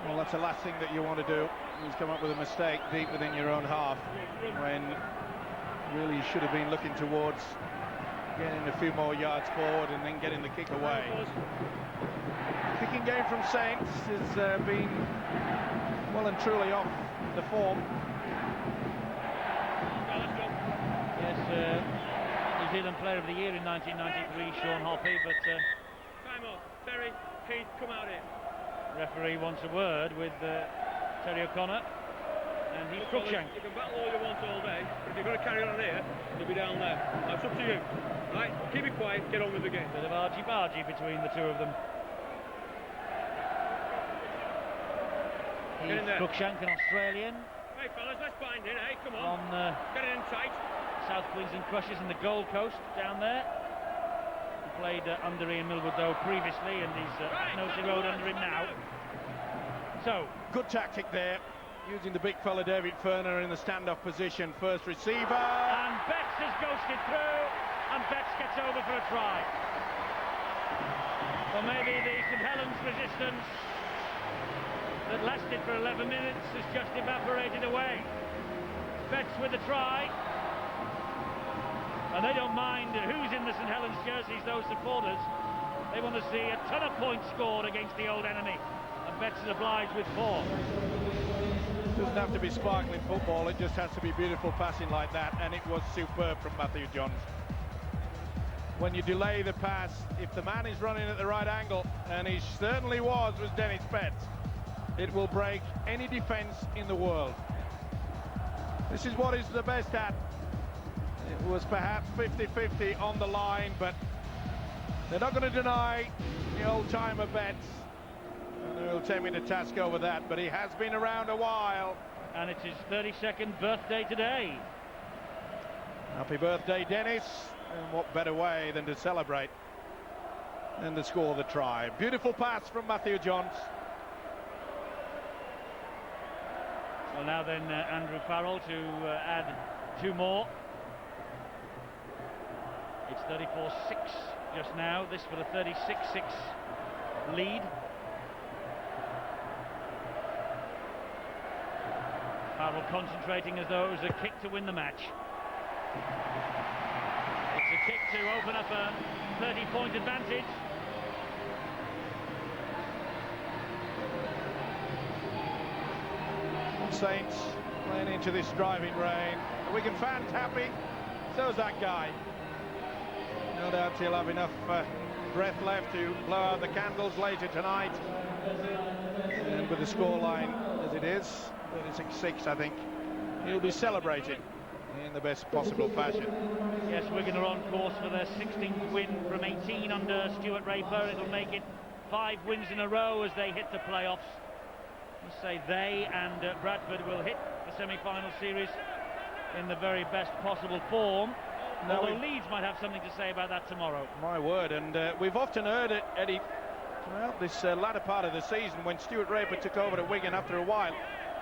Well, that's the last thing that you want to do. He's come up with a mistake deep within your own half, when really you should have been looking towards getting a few more yards forward and then getting the kick away. Kicking game from Saints has been well and truly off the form. Zealand Player of the Year in 1993, Sean Hoppy, but Time off. Terry, Keith, come out here. referee wants a word with Terry O'Connor, and he's Cruikshank. You can battle all you want all day, but if you've got to carry on here, you'll be down there. That's up to you. Right, keep it quiet, get on with the game. Bit of argy-bargy between the two of them. He's Cruikshank, an Australian. Hey fellas, let's bind in, hey, come on. Get it in tight. South Queensland Crushers in the Gold Coast down there. He played under Ian Millwood though previously, and he's Nosey Road under him now. So, good tactic there, using the big fella David Ferner in the standoff position. First receiver. And Betts has ghosted through, and Betts gets over for a try. Well, maybe the St Helens resistance that lasted for 11 minutes has just evaporated away. Betts with a try. And they don't mind who's in the St Helens jerseys, those supporters. They want to see a ton of points scored against the old enemy. And Betts is obliged with 4. It doesn't have to be sparkling football, it just has to be beautiful passing like that, and it was superb from Matthew Johns. When you delay the pass, if the man is running at the right angle, and he certainly was Dennis Betts, it will break any defence in the world. This is what he's the best at. It was perhaps 50-50 on the line, but they're not going to deny the old-timer Betts. And he'll take me to task over that, but he has been around a while. And it's his 32nd birthday today. Happy birthday, Dennis. And what better way than to celebrate and to score the try. Beautiful pass from Matthew Johns. Well, now then, Andrew Farrell to add 2 more. It's 34-6 just now, this for the 36-6 lead. Farrell concentrating as though it was a kick to win the match. It's a kick to open up a 30-point advantage. Saints playing into this driving rain. The Wigan fans happy, so's that guy. No doubt he'll have enough breath left to blow out the candles later tonight. And with the scoreline as it is, 36-6, I think, he'll be celebrating in the best possible fashion. Yes, Wigan are on course for their 16th win from 18 under Stuart Raper. It'll make it 5 wins in a row as they hit the playoffs. Let's say they and Bradford will hit the semi-final series in the very best possible form. Now although Leeds might have something to say about that tomorrow. My word, and we've often heard it, Eddie, throughout this latter part of the season, when Stuart Raper took over at Wigan after a while,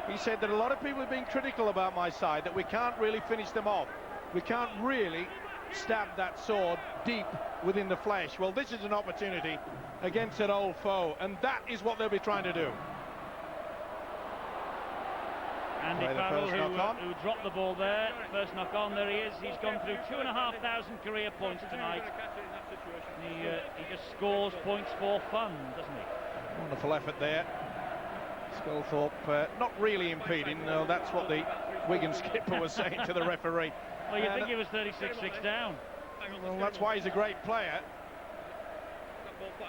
he said that a lot of people have been critical about my side, that we can't really finish them off. We can't really stab that sword deep within the flesh. Well, this is an opportunity against an old foe, and that is what they'll be trying to do. Andy Farrell, who dropped the ball there. First knock on, there he is. He's gone through 2,500 career points tonight. He just scores points for fun, doesn't he? Wonderful effort there. Sculthorpe not really impeding. No, that's what the Wigan skipper was saying to the referee. Well, you think he was 36-6 down. Well, that's why he's a great player.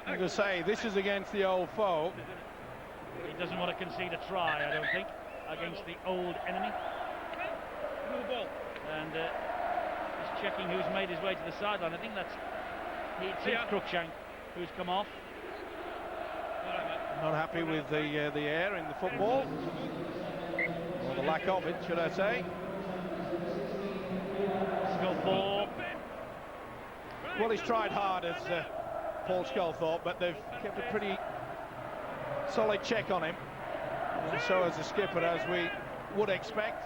I'm going to say, this is against the old foe. He doesn't want to concede a try, I don't think, against the old enemy. And he's checking who's made his way to the sideline. I think that's Cruikshank who's come off. Not happy with the air in the football, or the lack of it, should I say. Sculthorpe. Well, he's tried hard as Paul Sculthorpe, but they've kept a pretty solid check on him. And so has the skipper, as we would expect.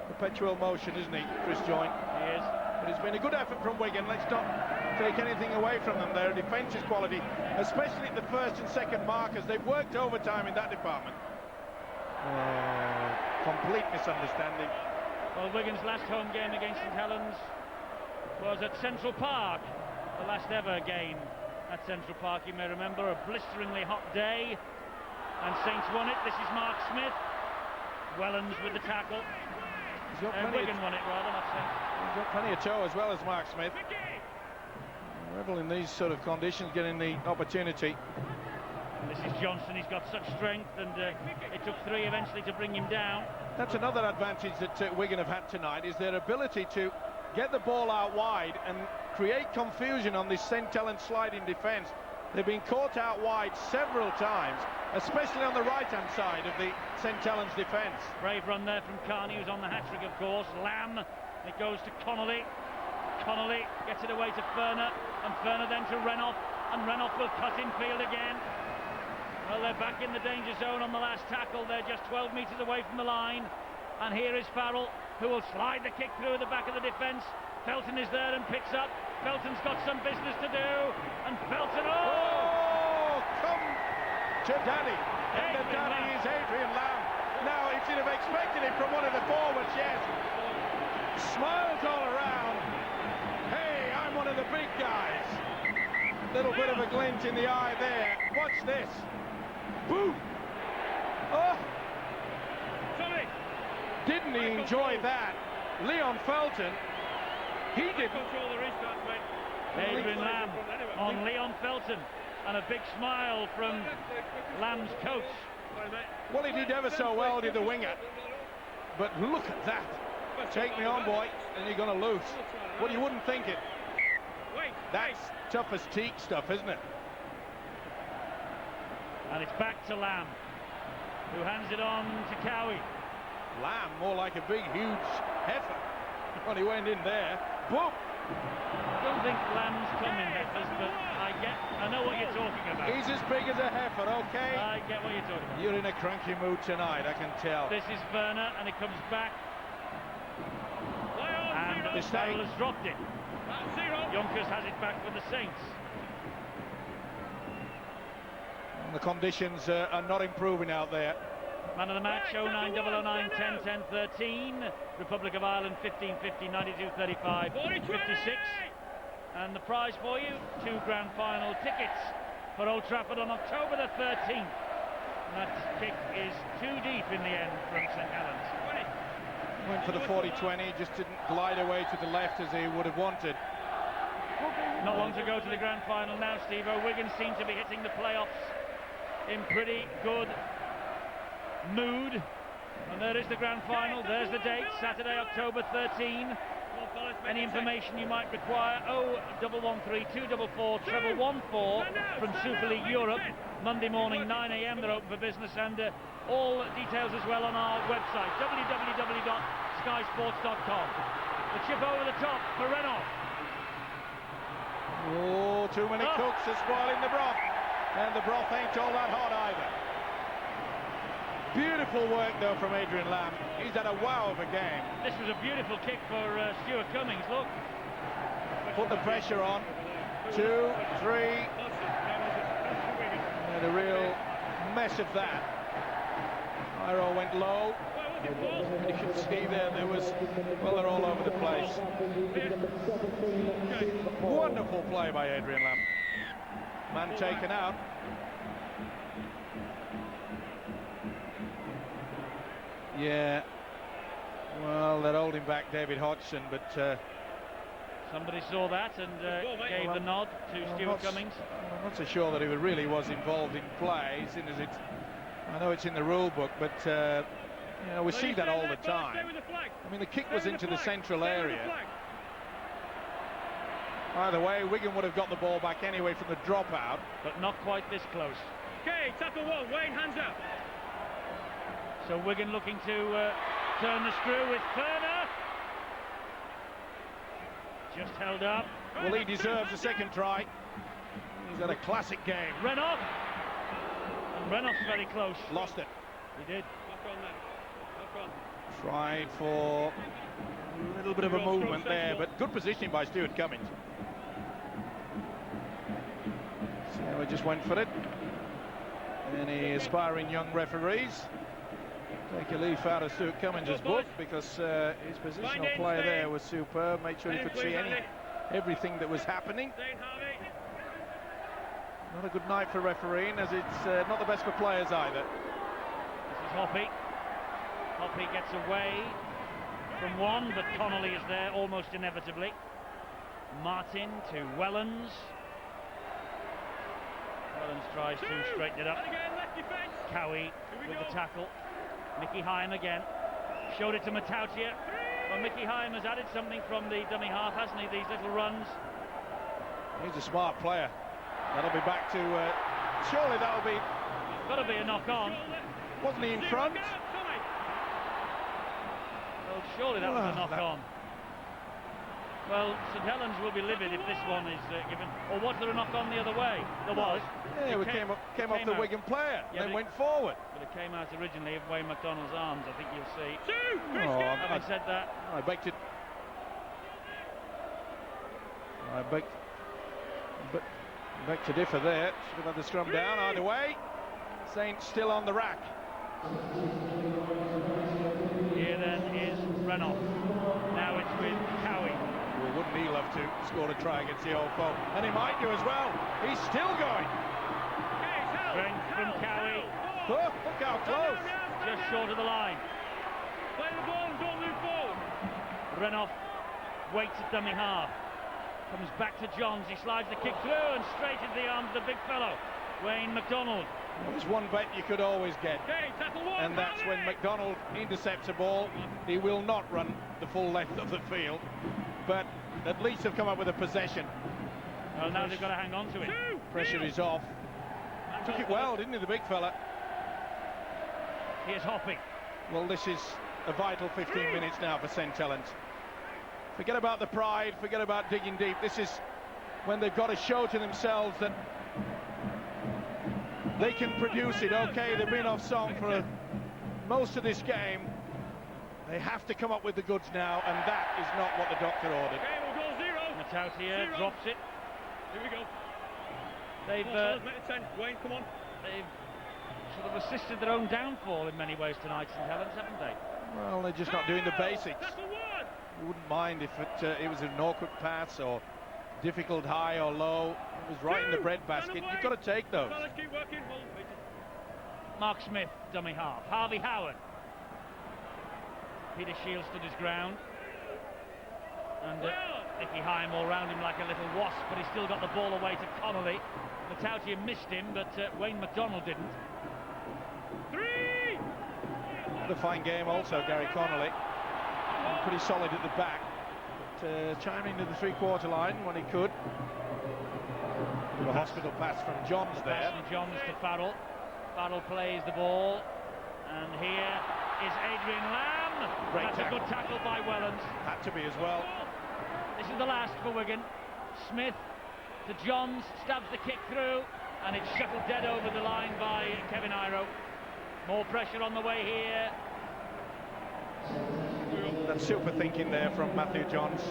Perpetual motion, isn't he, Chris Joynt? He is. But it's been a good effort from Wigan. Let's not take anything away from them. Their defence is quality, especially at the first and second markers. They've worked overtime in that department. Complete misunderstanding. Well, Wigan's last home game against St Helens was at Central Park, the last ever game at Central Park, you may remember. A blisteringly hot day, and Saints won it. This is Mark Smith. Wellens with the tackle. He's got plenty Wigan won it, rather, not Saints. He's got plenty of toe as well as Mark Smith. Rebel in these sort of conditions, getting the opportunity. This is Johnson. He's got such strength, and it took 3 eventually to bring him down. That's another advantage that Wigan have had tonight, is their ability to get the ball out wide and create confusion on this St. Helens sliding defence. They've been caught out wide several times, especially on the right-hand side of the St. Helens defence. Brave run there from Carney, who's on the hat-trick, of course. Lamb, it goes to Connolly. Connolly gets it away to Ferner, and Ferner then to Renoff, and Renoff will cut in field again. Well, they're back in the danger zone on the last tackle. They're just 12 metres away from the line. And here is Farrell, who will slide the kick through the back of the defence. Felton is there and picks up. Felton's got some business to do. And Felton, oh, come to Daddy. And the Daddy is Adrian Lamb. Now, if you'd have expected it from one of the forwards, yes. Smiles all around. Hey, I'm one of the big guys. Little bit of a glint in the eye there. Watch this. Boom! Oh! Sorry. Didn't he enjoy that? Leon Felton, he didn't. Control the restart, mate. Adrian Lamb on Leon Felton, and a big smile from Lamb's coach. Well, he did ever so well, did the winger. But look at that. Take me on, boy, and you're going to lose. Well, you wouldn't think it. That's tough as teak stuff, isn't it? And it's back to Lamb, who hands it on to Cowie. Lamb, more like a big, huge heifer. When he went in there, boom! I don't think Lamb's come in heifers, but I know what you're talking about. He's as big as a heifer, okay? I get what you're talking about. You're in a cranky mood tonight, I can tell. This is Werner, and it comes back. And Farrell has dropped it. Yonkers has it back for the Saints. The conditions are not improving out there. Man of the match, 09009 10 10 13. Republic of Ireland 1550 92 35 56. And the prize for you, 2 grand final tickets for Old Trafford on October the 13th. And that kick is too deep in the end from St. Helens. Went for the 40-20, just didn't glide away to the left as he would have wanted. Not long to go to the grand final now, Steve-O. Wigan seem to be hitting the playoffs in pretty good mood. And there is the grand final. There's the date, Saturday, October 13. Any information you might require, 0113 244 114 from Super League Europe. Monday morning, 9 AM, they're open for business, and all details as well on our website, www.skysports.com. The chip over the top for Renoff. Oh, too many cooks are spoiling the broth. And the broth ain't all that hot either. Beautiful work, though, from Adrian Lamb. He's had a wow of a game. This was a beautiful kick for Stuart Cummings, look. Put the pressure on. 2, 3. And a real mess of that. Iro went low. You can see there was, well, they're all over the place. Wonderful play by Adrian Lamb. Man taken out. Yeah. Well, they're holding back David Hodgson, but somebody saw that and gave the nod to Stuart Cummings. I'm not so sure that he really was involved in play, seeing as it's, I know it's in the rule book, but you know, we see that all the time. I mean, the kick was into the central area. Either way, Wigan would have got the ball back anyway from the dropout, but not quite this close. Okay, tackle 1, Wayne, hands up. So Wigan looking to turn the screw with Turner. Just held up. Well, he deserves a second try. He's had a classic game. Renoff. And Renoff's very close. Lost it. He did. Tried for a little bit of a movement there, but good positioning by Stuart Cummings. So we just went for it. Any aspiring young referees, take a leaf out of Stuart Cummings' book, because his positional play there was superb. Made sure he could see everything that was happening. Not a good night for refereeing, as it's not the best for players either. This is Hoppy. Hoppy gets away. from one, but Connolly is there almost inevitably. Martin to Wellens. Wellens tries to straighten it up. Cowie with the tackle. Mickey Hyam again. Showed it to Matautia. Well, Mickey Hyam has added something from the dummy half, hasn't he? These little runs. He's a smart player. That'll be back to... surely that'll be... Got to be a knock-on. Wasn't he in front? Well, surely that was a knock-on. Well, St Helens will be livid if this one is given. Or was there a knock-on the other way? There was. Yeah, it came off the Wigan player, then went forward. But it came out originally of Wayne McDonald's arms, I think you'll see. Having said that... I beg to differ there. Should have had the scrum down either way. Saints still on the rack. Here then is Renoff. Now it's with Cowie. Well, wouldn't he love to score a try against the old foe? And he might do as well. He's still going. Strength from Cowie. Oh, look how close. Just short of the line. Play the ball and don't move forward. Renoff waits at dummy half. Comes back to Johns. He slides the kick through and straight into the arms of the big fellow, Wayne McDonald. There's one bet you could always get, and that's when McDonald intercepts a ball, he will not run the full length of the field, but at least have come up with a possession. Well, now they've got to hang on to it. Pressure is off. Took it well, didn't he, the big fella? Here's Hopping. Well, this is a vital 15 minutes now for St Helens. Forget about the pride, forget about digging deep. This is when they've got to show to themselves that they can produce it. Okay, they've been off song for most of this game. They have to come up with the goods now, and that is not what the doctor ordered. Okay, we'll go 0. Matautia drops it. Here we go. They've make it 10. Wayne, come on. They've sort of assisted their own downfall in many ways tonight, St Helens, haven't they? Well, they're just not doing the basics. You wouldn't mind if it was an awkward pass or difficult high or low. It was right in the breadbasket. You've got to take those. Let's keep working. Mark Smith, dummy half. Harvey Howard. Peter Shields stood his ground. And Nicky Hyam all round him like a little wasp, but he still got the ball away to Connolly. Matautia missed him, but Wayne McDonald didn't. 3! The fine game also, Gary Connolly. Pretty solid at the back, but chiming into the three-quarter line when he could. The hospital pass from Johns there. From Johns to Farrell. Farrell plays the ball, and here is Adrian Lamb. That's a good tackle by Wellens. Had to be as well. This is the last for Wigan. Smith to Johns, stabs the kick through, and it's shuttled dead over the line by Kevin Iro. More pressure on the way here. That super thinking there from Matthew Johns.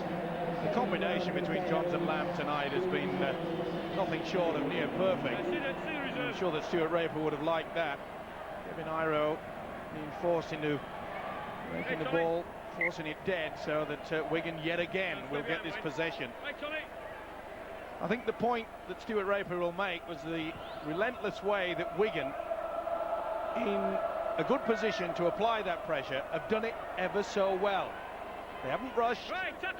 The combination between Johns and Lamb tonight has been nothing short of near perfect. I'm sure that Stuart Raper would have liked that. Kevin Iro being forced into making the ball, forcing it dead, so that Wigan yet again will get this possession. I think the point that Stuart Raper will make was the relentless way that Wigan, in a good position to apply that pressure, have done it ever so well. They haven't rushed,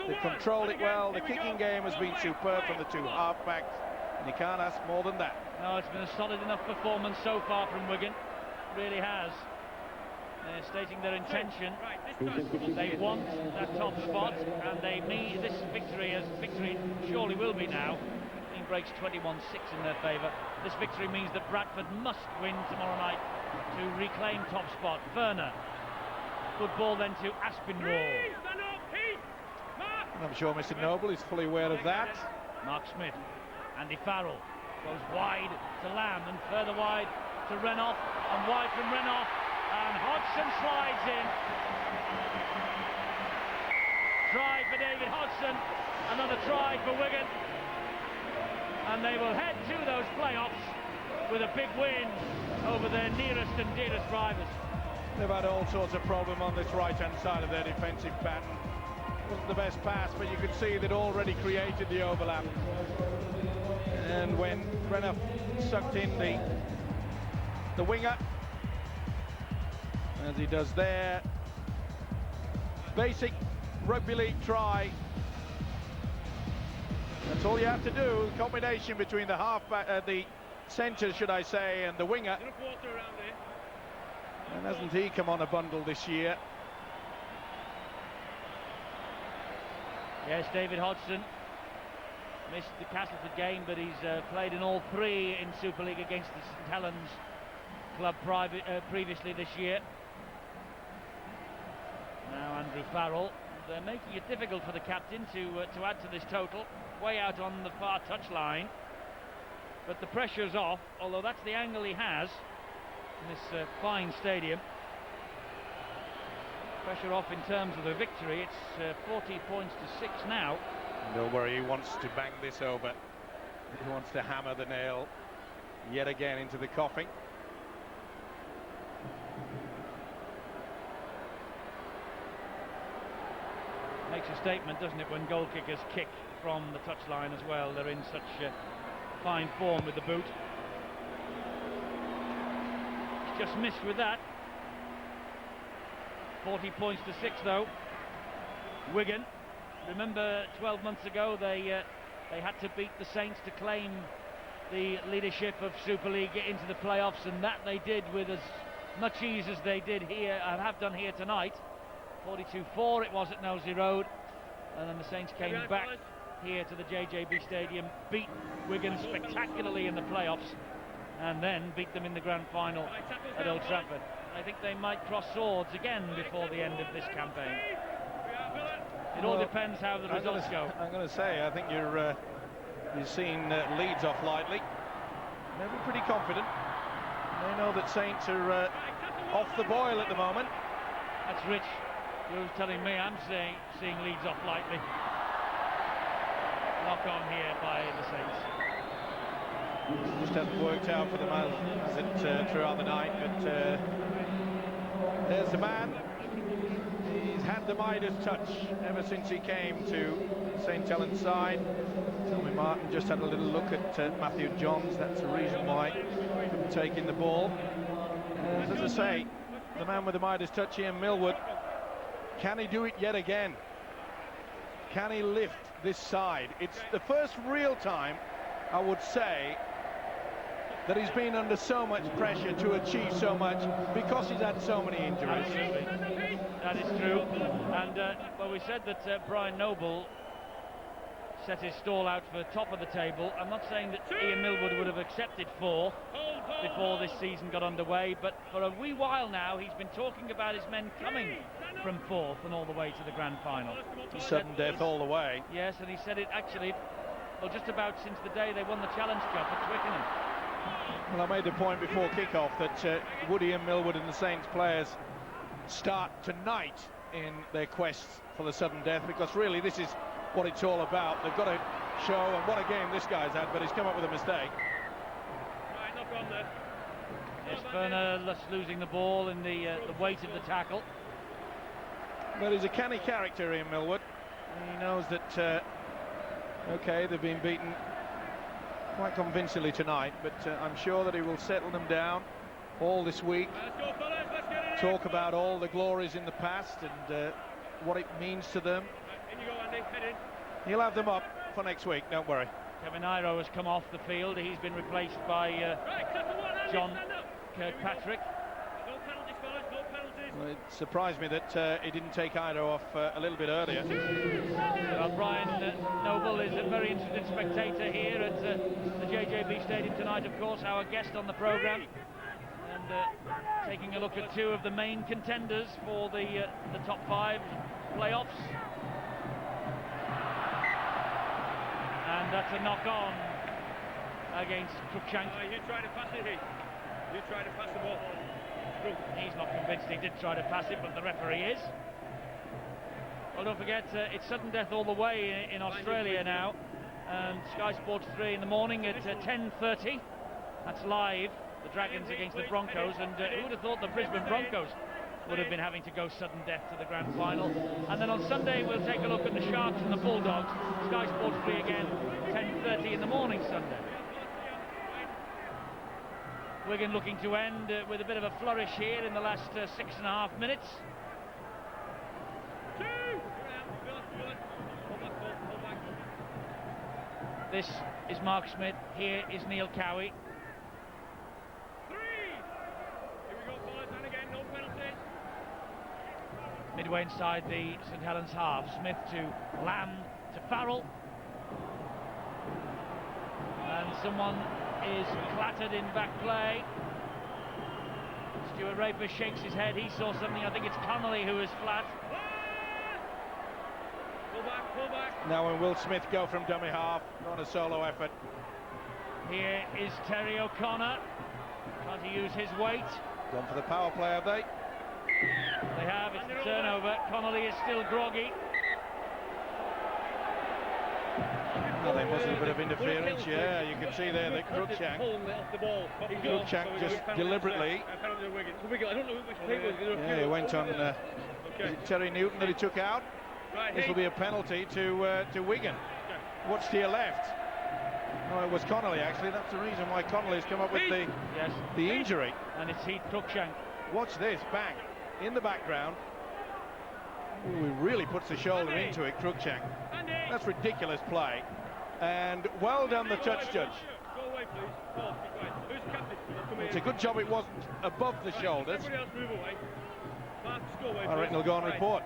they've controlled it well. The kicking game has been superb from the two halfbacks, and you can't ask more than that. No, it's been a solid enough performance so far from Wigan. It really has. They're stating their intention. They want that top spot, and they need this victory, as victory surely will be now. Team breaks 21-6 in their favour. This victory means that Bradford must win tomorrow night to reclaim top spot. Werner. Good ball then to Aspinwall. I'm sure Mr. Noble is fully aware of that. Mark Smith. Andy Farrell goes wide to Lamb and further wide to Renoff, and wide from Renoff, and Hodgson slides in. Try for David Hodgson, another try for Wigan, and they will head to those playoffs with a big win over their nearest and dearest rivals. They've had all sorts of problem on this right-hand side of their defensive pattern. Wasn't the best pass, but you could see they'd already created the overlap. And when Renoff sucked in the winger, as he does there, basic rugby league try. That's all you have to do. Combination between the halfback, the centre, should I say, and the winger. And hasn't he come on a bundle this year? Yes, David Hodgson missed the Castleford game, but he's played in all three in Super League against the St Helens club previously this year. Now Andrew Farrell. They're making it difficult for the captain to add to this total. Way out on the far touchline, but the pressure's off, although that's the angle he has in this fine stadium. Pressure off in terms of the victory. It's 40 points to 6 now. Don't worry, he wants to bang this over. He wants to hammer the nail yet again into the coffin. Makes a statement, doesn't it, when goal kickers kick from the touchline as well. They're in such fine form with the boot. He's just missed with that. 40 points to 6 though. Wigan, remember 12 months ago they had to beat the Saints to claim the leadership of Super League, get into the playoffs, and that they did with as much ease as they did here and have done here tonight. 42-4 it was at Knowsley Road, and then the Saints came back here to the JJB Stadium, beat Wigan spectacularly in the playoffs, and then beat them in the grand final at Old Trafford. I think they might cross swords again before the end of this campaign. It all depends how the results go. I'm going to say, I think you're seeing Leeds off lightly. They'll be pretty confident. They know that Saints are off the boil at the moment. That's Rich. Who's telling me I'm seeing Leeds off lightly. Knock on here by the Saints. Just hasn't worked out for them as it throughout the night, but there's the man. He's had the Midas touch ever since he came to St Helens side. Tommy Martin just had a little look at Matthew Johns. That's the reason why he couldn't take in the ball. And as I say, the man with the Midas touch here in Millwood, can he do it yet again? Can he lift this side? It's the first real time, I would say, that he's been under so much pressure to achieve so much because he's had so many injuries. Absolutely. That is true. And well, we said that Brian Noble set his stall out for top of the table. I'm not saying that Ian Millwood would have accepted 4 before this season got underway, but for a wee while now he's been talking about his men coming from 4th and all the way to the grand final. Sudden death all the way. Yes, and he said it actually, well, just about since the day they won the Challenge Cup at Twickenham. Well, I made the point before kick-off that would Ian Millwood and the Saints players start tonight in their quest for the sudden death, because really this is what it's all about. They've got to show, and what a game this guy's had, but he's come up with a mistake. Right, knock on there. Yes, Werner losing the ball in the weight of the tackle. But he's a canny character, Ian Millwood. He knows that, okay, they've been beaten quite convincingly tonight, but I'm sure that he will settle them down all this week. Let's go, fellas, let's get it. Talk about all the glories in the past and what it means to them. In you go, Andy, head in. He'll have them up for next week, don't worry. Kevin Iro has come off the field. He's been replaced by John Kirkpatrick. No penalties, fellas, no penalties. Well, it surprised me that he didn't take Iro off a little bit earlier. Well, Brian Noble is a very interested spectator here at the JJB Stadium tonight, of course, our guest on the programme. And taking a look at 2 of the main contenders for the top 5 playoffs. And that's a knock-on against Cruikshank. You try to pass it, you try to pass the ball. He's not convinced he did try to pass it, but the referee is. Well, don't forget, it's sudden death all the way in Australia now. And Sky Sports 3 in the morning at 10:30. That's live. The Dragons against the Broncos. And who would have thought the Brisbane Broncos would have been having to go sudden death to the grand final. And then on Sunday we'll take a look at the Sharks and the Bulldogs. Sky Sports 3 again, 10:30 in the morning Sunday. Wigan looking to end with a bit of a flourish here in the last 6.5 minutes. This is Mark Smith. Here is Neil Cowie. Midway inside the St Helens half. Smith to Lamb to Farrell. And someone is clattered in back play. Stuart Raper shakes his head. He saw something. I think it's Connolly who is flat. Pull back. Now when Will Smith go from dummy half on a solo effort. Here is Terry O'Connor trying to use his weight. Gone for the power play, have they? They have. It's the turnover. Connolly is still groggy. Well, there was a bit of interference, yeah. You can see there that Cruikshank just deliberately. Yeah, he went on. Is it Terry Newton that he took out? This will be a penalty to Wigan. What's to your left? No, it was Connolly actually. That's the reason why Connolly's come up with the injury. And it's Heath Cruikshank. Watch this, bang, in the background. Ooh, he really puts the shoulder into it, Cruikshank. That's ridiculous play. And well done, the touch judge. It's a good job it wasn't above the shoulders. I reckon he'll go on report.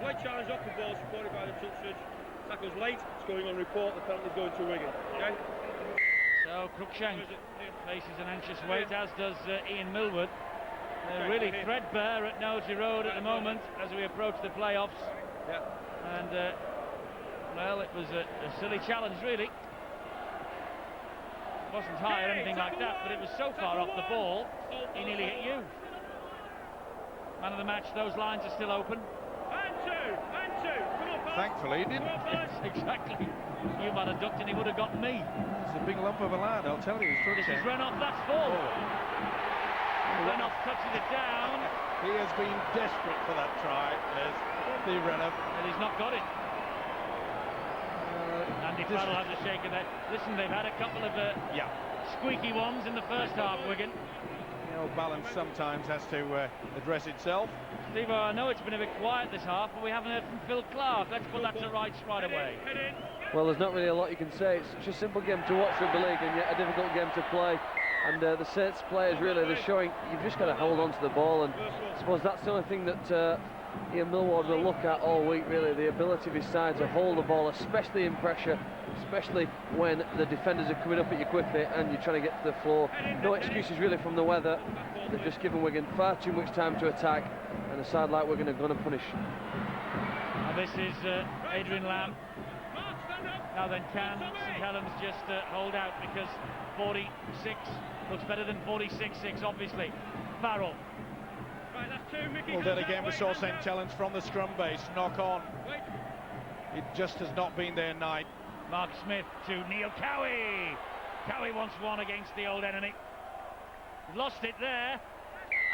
Late challenge off the ball, supported by the touch judge. Tackle's late, it's going on report. The penalty's going to Wigan. Okay? So Cruikshank faces an anxious wait, as does Ian Millwood. They're really threadbare at Noty Road at the moment as we approach the playoffs. Yeah. And well, it was a silly challenge, really. It wasn't high or anything like that, but it was so far off the ball, he nearly hit you. Man of the match, those lines are still open. And two. Come on, Thankfully, he didn't. Exactly. You might have ducked and he would have got me. It's a big lump of a lad, I'll tell you. This is Renoff, that's forward. Renoff touches it down. He has been desperate for that try, Steve Renoff. And he's not got it. Andy Farrell has a shake of that. Listen, they've had a couple of squeaky ones in the first half, Wigan. The old balance sometimes has to address itself. Steve, I know it's been a bit quiet this half, but we haven't heard from Phil Clark. Let's put that to rights right away. Well, there's not really a lot you can say. It's such a simple game to watch rugby league and yet a difficult game to play. And the Saints players, really, they're showing you've just got to hold on to the ball. And I suppose that's the only thing that Ian Millward will look at all week, really, the ability of his side to hold the ball, especially in pressure, especially when the defenders are coming up at you quickly and you're trying to get to the floor. No excuses really from the weather. They've just given Wigan far too much time to attack, and a side like Wigan are going to punish. And this is Adrian Lamb. Now then, can St Helens just hold out, because 46 looks better than 46-6, obviously. Farrell. Well, then again, we saw St Helens from the scrum base knock on. It just has not been their night. Mark Smith to Neil Cowie. Cowie wants one against the old enemy. Lost it there,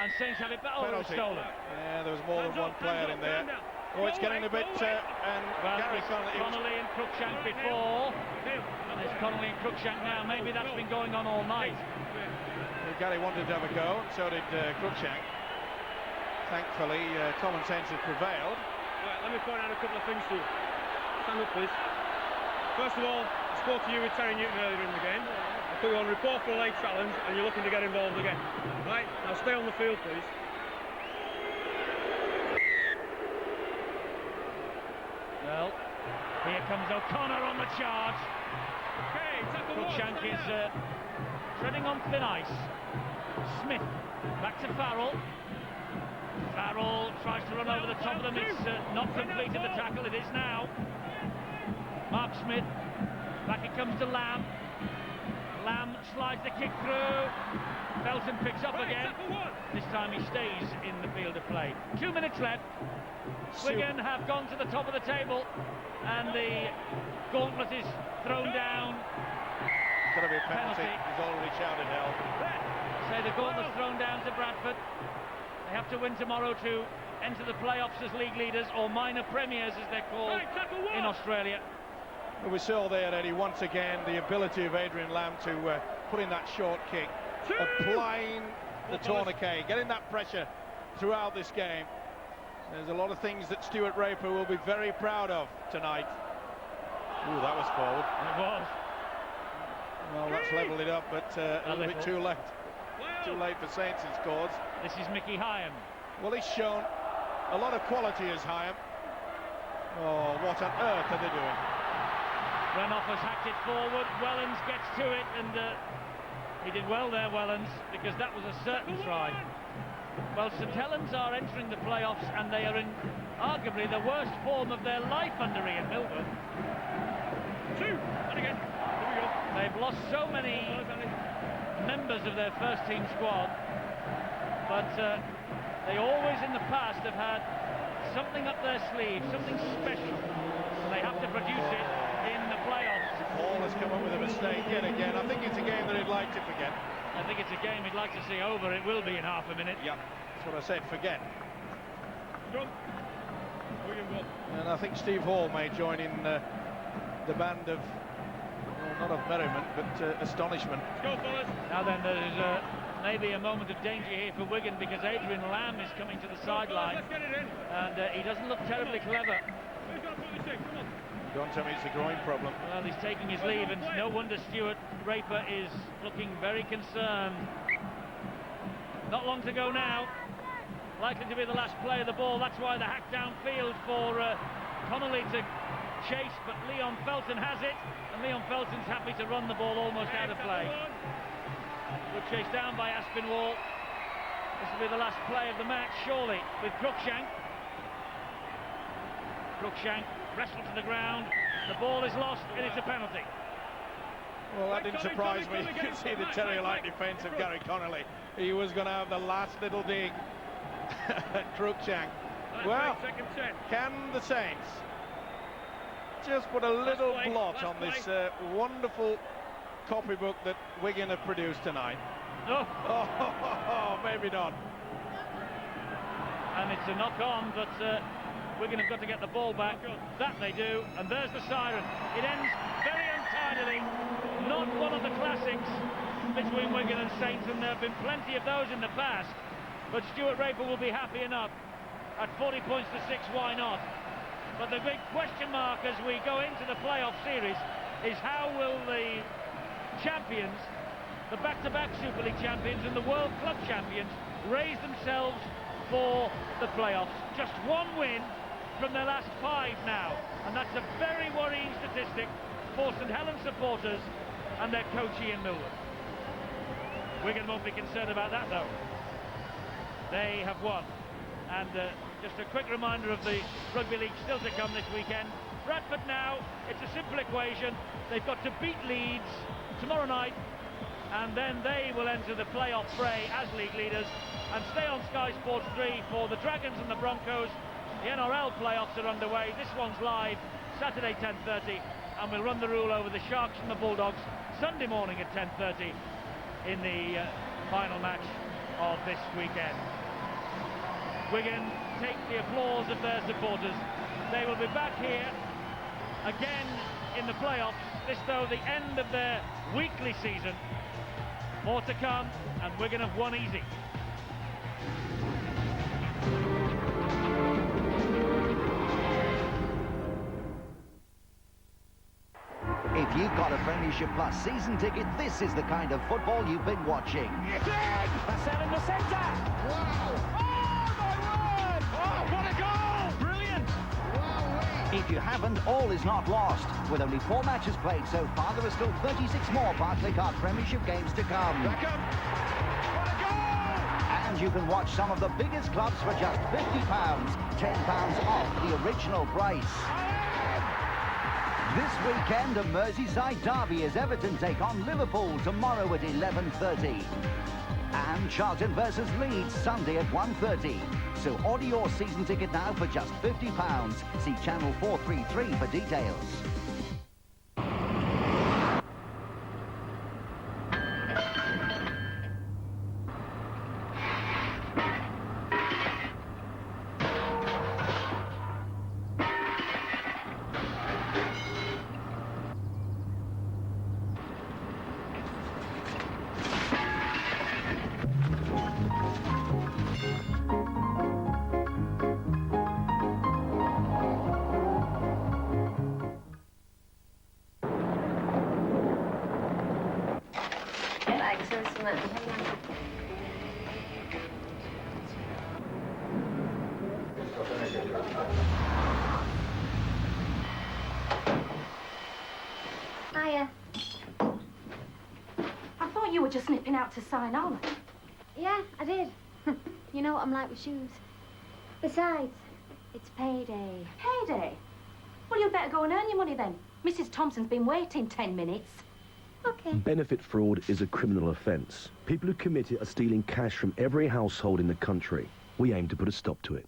and Saints have it back. Oh, it was stolen. Yeah, there was more than one player in there. Oh, it's getting a bit, and Gary Connolly and Cruikshank before. There's Connolly and Cruikshank now. Maybe that's been going on all night. Well, Gary wanted to have a go, and so did Cruikshank. Thankfully, common sense has prevailed. Right, let me point out a couple of things to you. Stand up, please. First of all, I spoke to you with Terry Newton earlier in the game. I put you on report for a late challenge, and you're looking to get involved again. Right, now stay on the field, please. Well, here comes O'Connor on the charge. Cruikshank is treading on thin ice. Smith back to Farrell. Farrell tries to run over the top of them. It's not completed the tackle. It is now. Mark Smith. Back it comes to Lamb. Lamb slides the kick through. Felton picks up again. This time he stays in the field of play. 2 minutes left. Wigan have gone to the top of the table, and the gauntlet is thrown down. It's got to be a penalty. He's already shouted hell. Say the gauntlet's thrown down to Bradford. They have to win tomorrow to enter the playoffs as league leaders, or minor premiers as they're called in Australia. Well, we saw there, Eddie, once again the ability of Adrian Lamb to put in that short kick, applying the tourniquet, getting that pressure throughout this game. There's a lot of things that Stuart Raper will be very proud of tonight. Ooh, that was forward. It was. Well, that's levelled it up, but a little bit too late. Too late for Saints' cause. This is Mickey Hyam. Well, he's shown a lot of quality as Hyam. Oh, what on earth are they doing? Renoff has hacked it forward. Wellens gets to it, and he did well there, Wellens, because that was a certain try. Well, St Helens are entering the playoffs, and they are in arguably the worst form of their life under Ian Milburn. And again. Here we go. They've lost so many members of their first team squad, but they always in the past have had something up their sleeve, something special, and they have to produce it in the playoffs. Hall has come up with a mistake yet again. I think it's a game that he'd like to forget. I think it's a game he'd like to see over. It will be in half a minute. Yeah, that's what I said, forget. And I think Steve Hall may join in the band of, well, not of merriment, but astonishment. Now then, there's maybe a moment of danger here for Wigan, because Adrian Lamb is coming to the sideline, and he doesn't look terribly clever. Don't tell me it's a groin problem. Well, he's taking his leave, and no wonder Stuart Raper is looking very concerned. Not long to go now. Likely to be the last play of the ball. That's why the hack downfield for Connolly to chase, but Leon Felton has it, and Leon Felton's happy to run the ball almost out of play. Good chase down by Aspinwall. This will be the last play of the match, surely, with Cruikshank. Cruikshank wrestled to the ground. The ball is lost, and it's a penalty. Well, that didn't surprise me. You could see the terrier-like defence of Gary Connolly. He was going to have the last little dig at Cruikshank. Well, can the Saints just put a little blot on this wonderful copybook that Wigan have produced tonight? Oh, maybe not. And it's a knock-on, but Wigan have got to get the ball back. That they do, and there's the siren. It ends very untidily. Not one of the classics between Wigan and Saints, and there have been plenty of those in the past. But Stuart Raper will be happy enough. At 40 points to 6, why not? But the big question mark as we go into the playoff series is how will the champions, the back-to-back Super League champions and the World Club champions, raise themselves for the playoffs. Just one win from their last 5 now, and that's a very worrying statistic for St Helens supporters and their coach Ian Milburn. Wigan won't be concerned about that though. They have won. And just a quick reminder of the Rugby League still to come this weekend. Bradford now, it's a simple equation. They've got to beat Leeds tomorrow night, and then they will enter the playoff fray as league leaders and stay on Sky Sports 3 for the Dragons and the Broncos. The NRL playoffs are underway. This one's live Saturday 10:30, and we'll run the rule over the Sharks and the Bulldogs Sunday morning at 10:30 in the final match of this weekend. Wigan take the applause of their supporters. They will be back here again in the playoffs. This, though, the end of their weekly season. More to come, and Wigan have won easy. If you've got a Premiership Plus season ticket, this is the kind of football you've been watching. It's in! Marcel in the centre! Wow! Oh, my word! Oh, what a goal! Brilliant! If you haven't, all is not lost. With only 4 matches played so far, there are still 36 more Barclaycard Premiership games to come. Beckham! What a goal! And you can watch some of the biggest clubs for just £50, £10 off the original price. This weekend, a Merseyside derby as Everton take on Liverpool tomorrow at 11:30. And Charlton versus Leeds Sunday at 1:30. So order your season ticket now for just £50. See channel 433 for details. Hiya. I thought you were just nipping out to sign on. Yeah, I did. You know what I'm like with shoes. Besides, it's payday. Payday? Well, you'd better go and earn your money then. Mrs. Thompson's been waiting 10 minutes. Okay. Benefit fraud is a criminal offence. People who commit it are stealing cash from every household in the country. We aim to put a stop to it.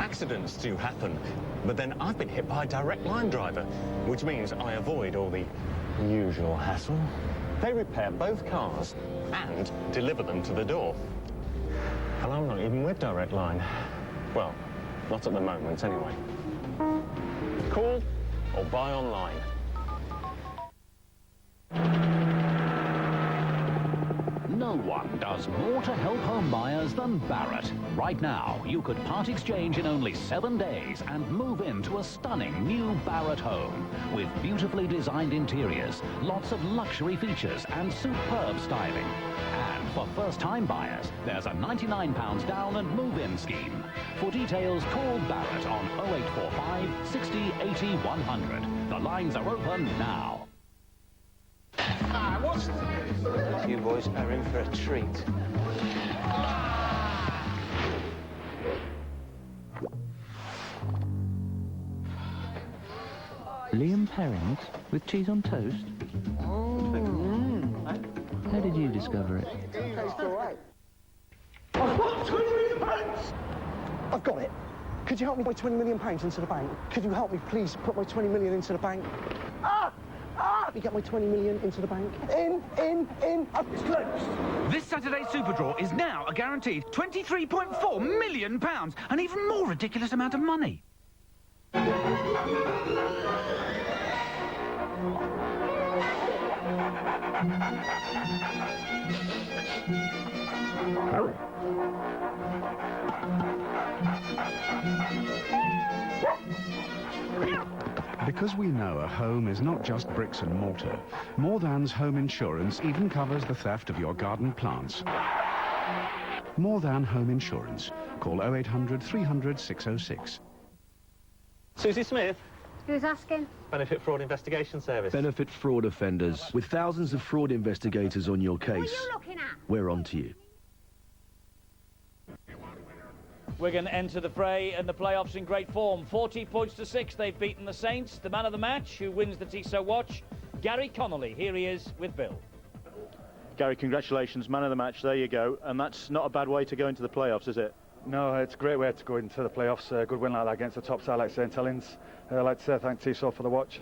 Accidents do happen, but then I've been hit by a direct line driver, which means I avoid all the usual hassle. They repair both cars and deliver them to the door. And I'm not even with Direct Line. Well, not at the moment, anyway. Call or buy online. No one does more to help home buyers than Barratt. Right now, you could part exchange in only 7 days and move into a stunning new Barratt home with beautifully designed interiors, lots of luxury features and superb styling. And for first-time buyers, there's a £99 down and move-in scheme. For details, call Barratt on 0845 60 80 100. The lines are open now. You boys are in for a treat. Liam Perrins with cheese on toast? How did you discover it? What? £20 million? I've got it. Could you help me put £20 million into the bank? Could you help me, please, put my 20 million into the bank? Let me get my 20 million into the bank. In. It's closed. This Saturday's Super Draw is now a guaranteed £23.4 million, an even more ridiculous amount of money. Because we know a home is not just bricks and mortar, More Than's home insurance even covers the theft of your garden plants. More Than Home Insurance. Call 0800 300 606. Susie Smith, Who's asking? Benefit Fraud Investigation Service. Benefit fraud offenders. With thousands of fraud investigators on your case, What are you looking at? we're on to you. Wigan enter the fray and the playoffs in great form. 40 points to 6. They've beaten the Saints. The man of the match, who wins the Tissot watch, Gary Connolly. Here he is with Bill. Gary, congratulations, man of the match. There you go. And that's not a bad way to go into the playoffs, is it? No, it's a great way to go into the playoffs. A good win like that against the top side like St Helens. I'd like to say thank Tissot for the watch.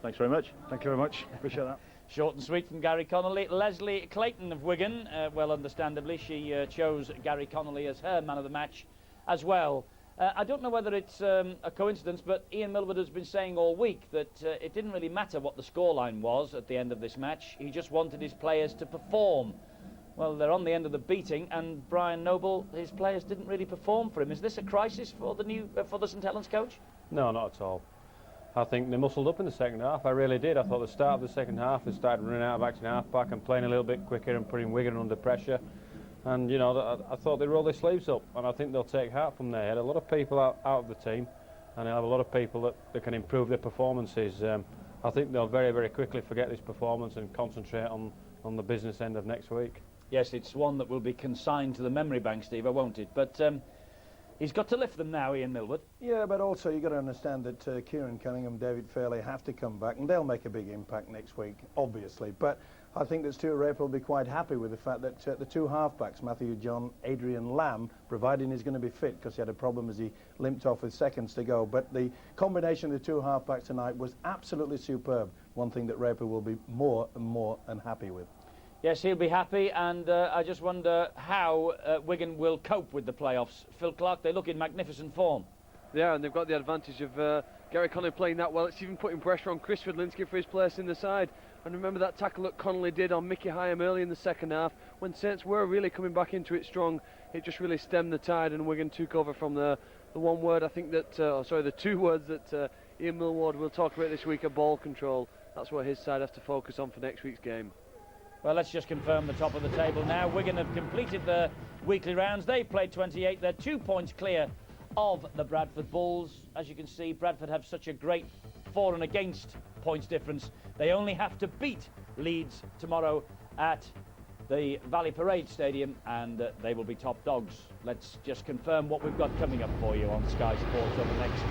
Thanks very much. Thank you very much. Appreciate that. Short and sweet from Gary Connolly. Leslie Clayton of Wigan, well, understandably, she chose Gary Connolly as her man of the match as well. I don't know whether it's a coincidence, but Ian Milward has been saying all week that it didn't really matter what the scoreline was at the end of this match. He just wanted his players to perform. Well, they're on the end of the beating, and Brian Noble, his players didn't really perform for him. Is this a crisis for the St Helens coach? No, not at all. I think they muscled up in the second half. I really did. I thought the start of the second half, they started running out of action half-back and playing a little bit quicker and putting Wigan under pressure. And, you know, I thought they rolled their sleeves up, and I think they'll take heart from there. They had a lot of people out of the team, and they'll have a lot of people that can improve their performances. I think they'll very, very quickly forget this performance and concentrate on the business end of next week. Yes, it's one that will be consigned to the memory bank, Steve, won't it? But he's got to lift them now, Ian Milward. Yeah, but also you've got to understand that Kieran Cunningham, David Fairley have to come back, and they'll make a big impact next week, obviously. But I think that Stuart Raper will be quite happy with the fact that the two half-backs, Matthew John, Adrian Lamb, providing he's going to be fit, because he had a problem as he limped off with seconds to go. But the combination of the two half-backs tonight was absolutely superb. One thing that Raper will be more and more unhappy with. Yes, he'll be happy, and I just wonder how Wigan will cope with the playoffs. Phil Clark, they look in magnificent form. Yeah, and they've got the advantage of Gary Connolly playing that well. It's even putting pressure on Chris Fridlinski for his place in the side. And remember that tackle that Connolly did on Mickey Hyam early in the second half. When Saints were really coming back into it strong, it just really stemmed the tide, and Wigan took over from there. The one word I think that, the two words that Ian Millward will talk about this week are ball control. That's what his side has to focus on for next week's game. Well, let's just confirm the top of the table now. Wigan have completed their weekly rounds. They've played 28. They're 2 points clear of the Bradford Bulls. As you can see, Bradford have such a great for and against points difference. They only have to beat Leeds tomorrow at the Valley Parade Stadium, and they will be top dogs. Let's just confirm what we've got coming up for you on Sky Sports over the next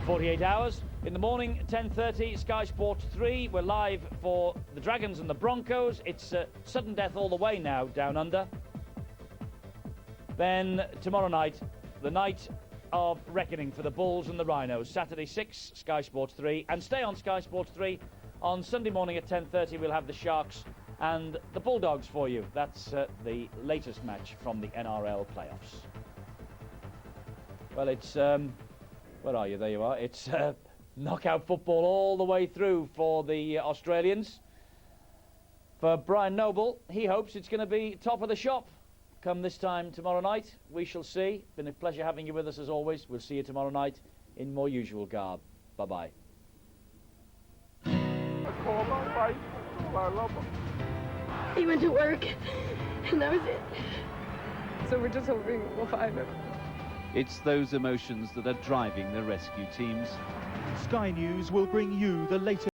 48 hours. In the morning, 10:30, Sky Sports 3. We're live for the Dragons and the Broncos. It's sudden death all the way now, down under. Then tomorrow night, the night of reckoning for the Bulls and the Rhinos. Saturday 6, Sky Sports 3. And stay on Sky Sports 3. On Sunday morning at 10:30, we'll have the Sharks and the Bulldogs for you. That's the latest match from the NRL playoffs. Well, it's... where are you? There you are. It's knockout football all the way through for the Australians. For Brian Noble, he hopes it's going to be top of the shop come this time tomorrow night. We shall see. Been a pleasure having you with us as always. We'll see you tomorrow night in more usual garb. Bye-bye. He went to work, and that was it. So we're just hoping we'll find him. It's those emotions that are driving the rescue teams. Sky News will bring you the latest